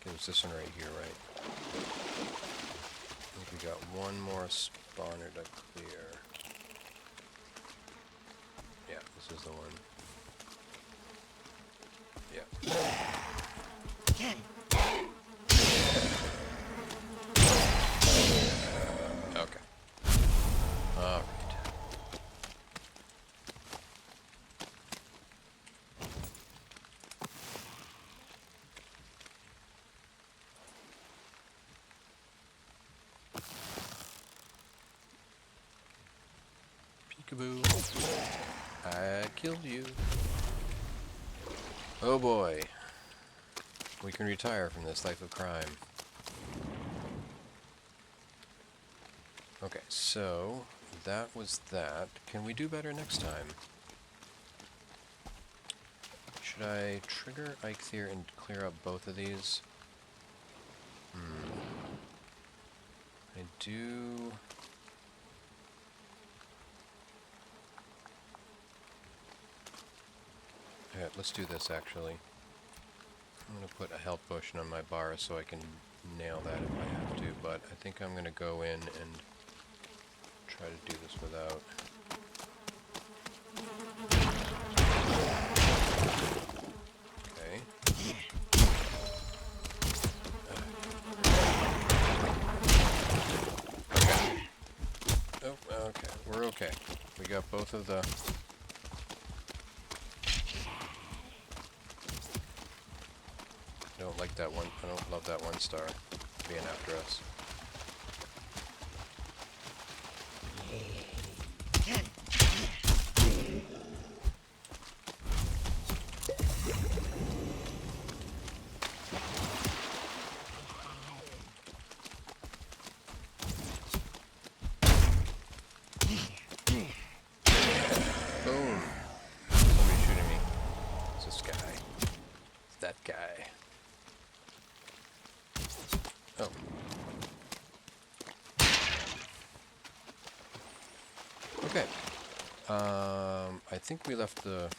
Okay, it's this one right here, right? I think we got one more spawner to clear. Yeah, this is the one. Yeah. Okay. Alright. Peekaboo. I killed you. Oh boy. We can retire from this life of crime. Okay, so that was that. Can we do better next time? Should I trigger Eikthyr and clear up both of these? I do... Yeah, let's do this actually. I'm going to put a health potion on my bar so I can nail that if I have to, but I think I'm going to go in and try to do this without. Okay. Oh, okay. We're okay. We got both of the... I don't like that one. I don't love that one star being after us. Boom. Somebody's shooting me. It's this guy. It's that guy. Oh. Okay. I think we left the...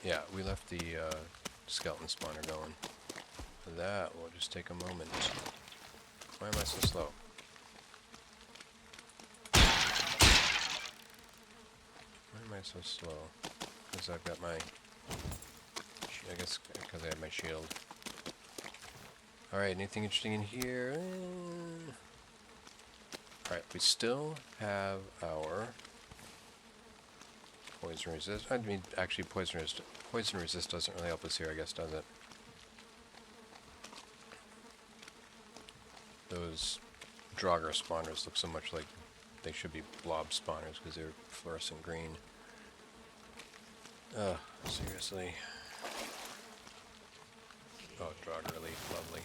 Yeah, we left the skeleton spawner going. For that will just take a moment. Why am I so slow? Why am I so slow? Because I've got my... I guess because I have my shield. Alright, anything interesting in here? Alright, we still have our poison resist. I mean, actually, poison resist doesn't really help us here, I guess, does it? Those Draugr spawners look so much like they should be blob spawners because they're fluorescent green. Ugh, seriously. Oh, Draugr leaf, lovely.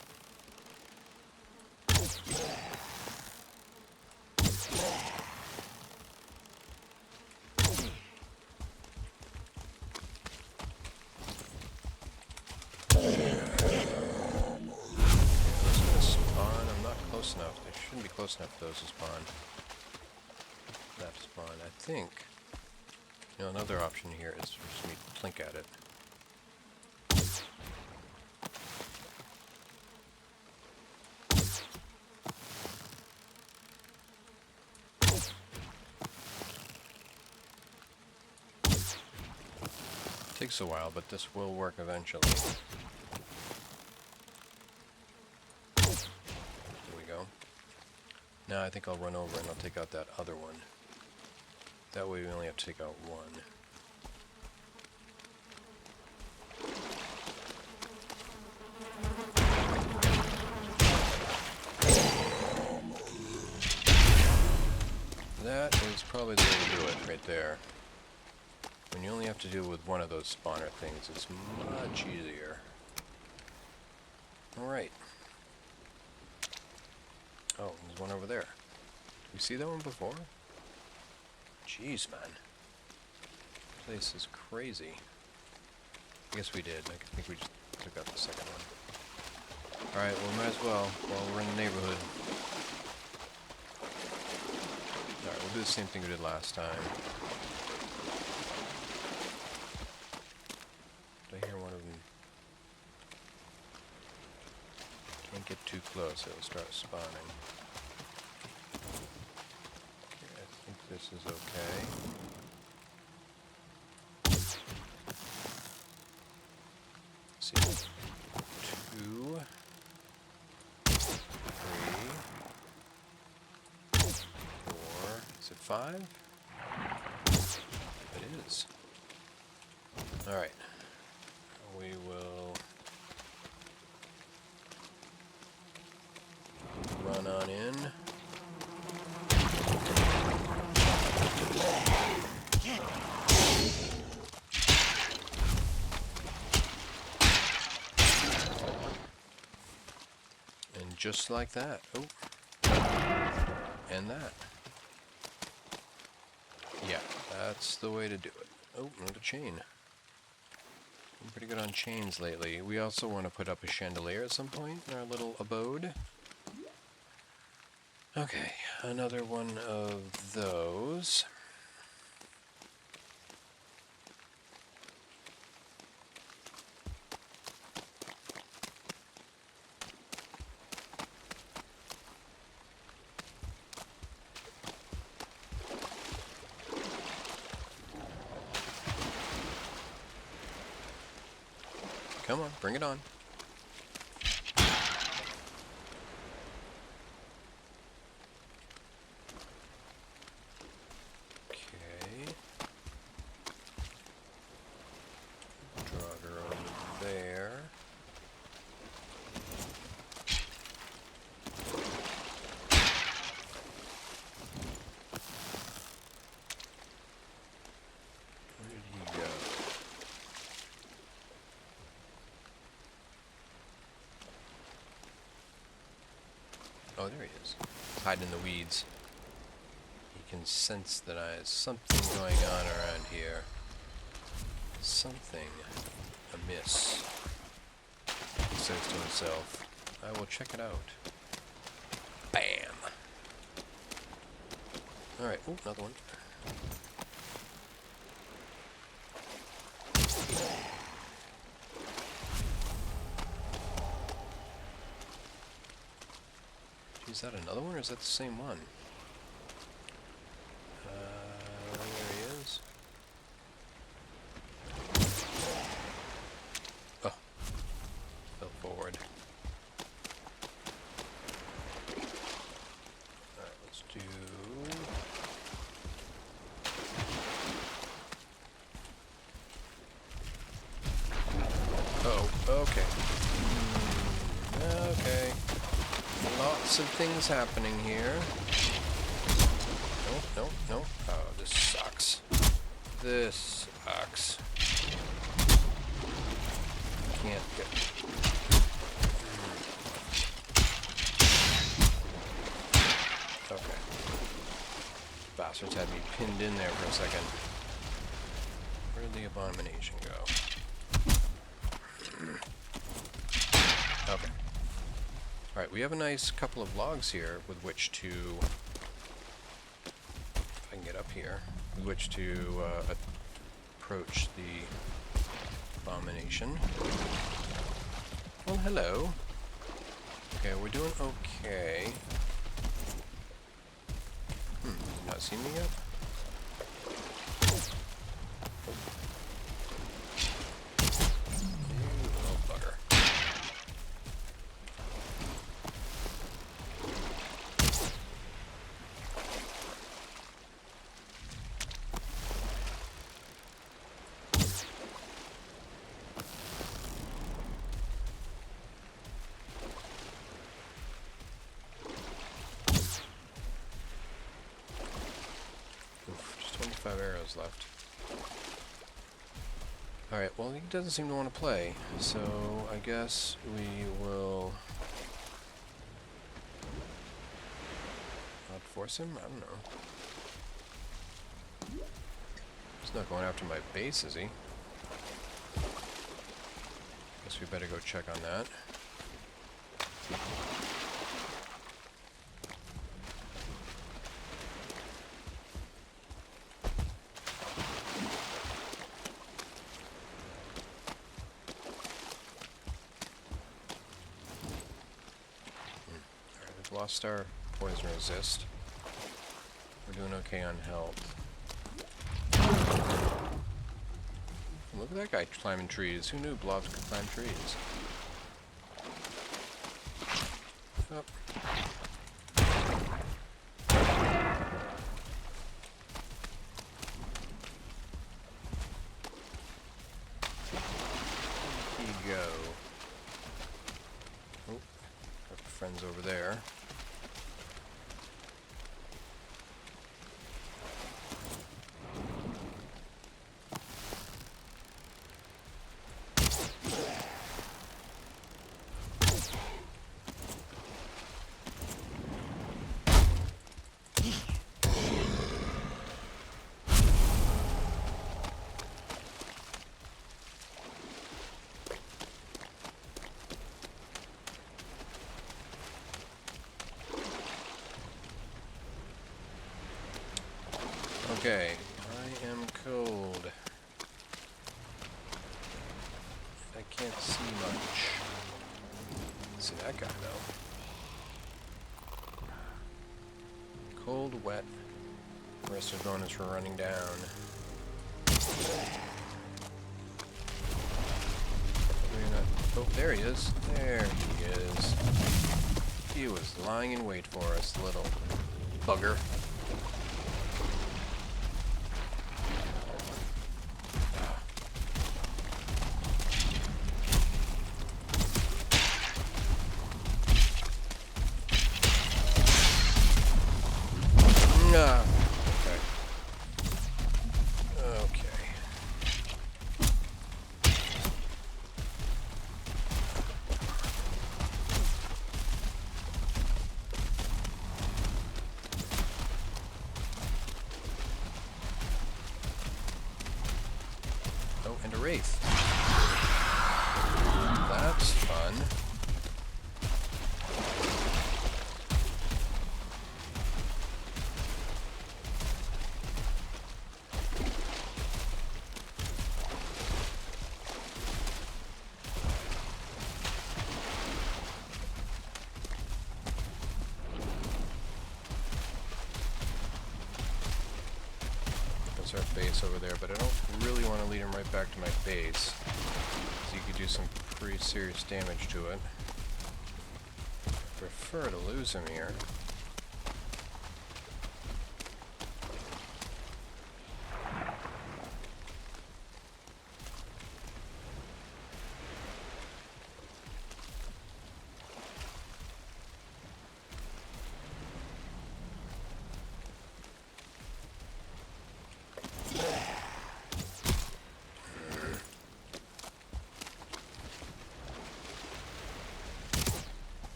Close enough. They shouldn't be close enough for those to spawn. That spawn. I think. You know, another option here is for just me to plink at it. Takes a while, but this will work eventually. Now I think I'll run over and I'll take out that other one. That way we only have to take out one. That is probably the way to do it, right there. When you only have to deal with one of those spawner things, it's much easier. Alright. Oh, there's one over there. Did we see that one before? Jeez, man. This place is crazy. I guess we did. I think we just took out the second one. Alright, well, might as well while we're in the neighborhood. Alright, we'll do the same thing we did last time. Did I hear one of them? Can't get too close, it'll start spawning. Okay, I think this is okay. Let's see. 2, 3, 4, is it 5? It is. Alright. We will run on in. And just like that. Oh. And that. Yeah, that's the way to do it. Oh, another chain. I'm pretty good on chains lately. We also want to put up a chandelier at some point in our little abode. Okay, another one of those. Come on, bring it on. Okay. Drag her over there. Where did he go? Oh, there he is. He's hiding in the weeds. He can sense that there's something going on around here. Something amiss. He says to himself, I will check it out. Bam! Alright, oh, another one. Is that another one, or is that the same one? There he is. Oh. Fell forward. Alright, let's do... Oh, okay. Okay. Lots of things happening here. Nope, nope, nope. Oh, this sucks. This sucks. Can't get... Okay. Bastards had me pinned in there for a second. Where did the abomination go? Okay. Alright, we have a nice couple of logs here with which to, if I can get up here, with which to approach the abomination. Well, hello. Okay, we're doing okay. Did you not see me yet? You little bugger. Just 25 arrows left. Alright, well, he doesn't seem to want to play, so I guess we will not force him? I don't know. He's not going after my base, is he? Guess we better go check on that. We've lost our poison resist. We're doing okay on health. Look at that guy climbing trees. Who knew blobs could climb trees? Oh. Here you go. Oh, got friends over there. Okay, I am cold. I can't see much. See that guy though. Cold, wet. Rest of bonus for running down. Oh, there he is. There he is. He was lying in wait for us, little bugger. Oh, and a wraith. That's fun. Our base over there, but I don't really want to lead him right back to my base, because you could do some pretty serious damage to it. I prefer to lose him here.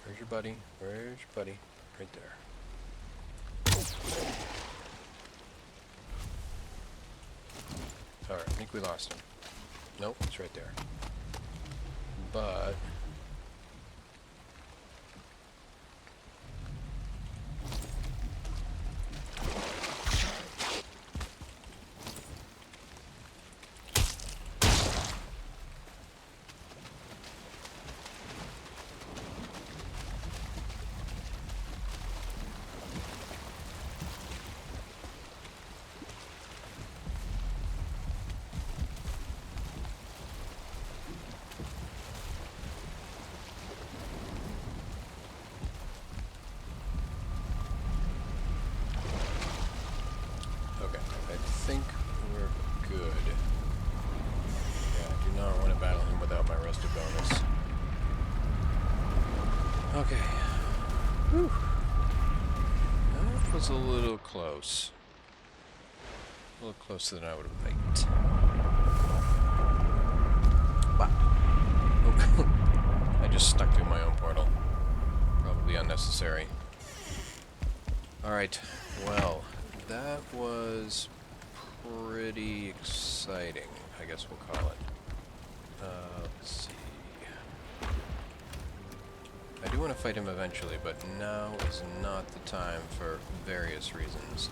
Where's your buddy? Where's your buddy? Right there. Alright, I think we lost him. Nope, it's right there. But I think we're good. Yeah, I do not want to battle him without my rested bonus. Okay. Whew. That was a little close. A little closer than I would have liked. But I just stuck through my own portal. Probably unnecessary. Alright, well, that was pretty exciting, I guess we'll call it. Let's see. I do want to fight him eventually, but now is not the time for various reasons.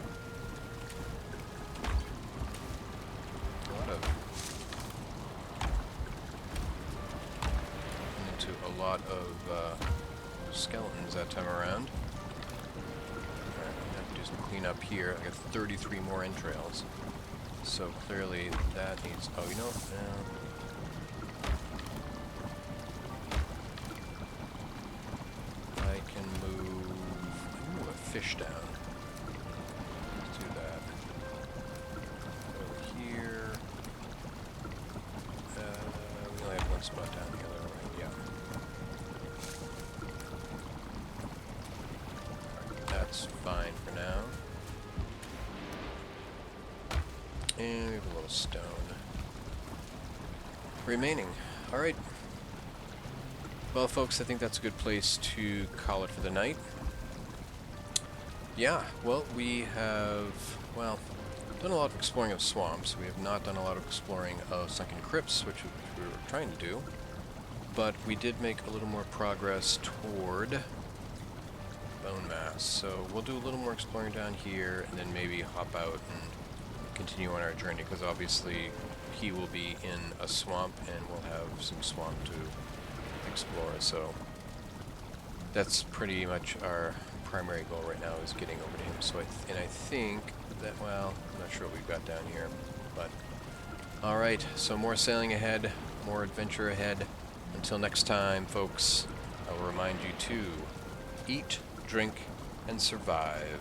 A lot of skeletons that time around. Alright, I'm gonna have to do some cleanup here. I got 33 more entrails. So clearly that needs... Oh, you know... I can move a fish down. Let's do that. Over here. We only have one spot down the other way. Yeah. That's fine for now. And we have a little stone remaining. Alright. Well, folks, I think that's a good place to call it for the night. Yeah, well, we have, well, done a lot of exploring of swamps. We have not done a lot of exploring of sunken crypts, which we were trying to do. But we did make a little more progress toward bone mass. So we'll do a little more exploring down here, and then maybe hop out and continue on our journey, because obviously he will be in a swamp, and we'll have some swamp to explore. So that's pretty much our primary goal right now, is getting over to him. So I think that, well, I'm not sure what we've got down here, but alright, so more sailing ahead, more adventure ahead. Until next time, folks, I will remind you to eat, drink, and survive.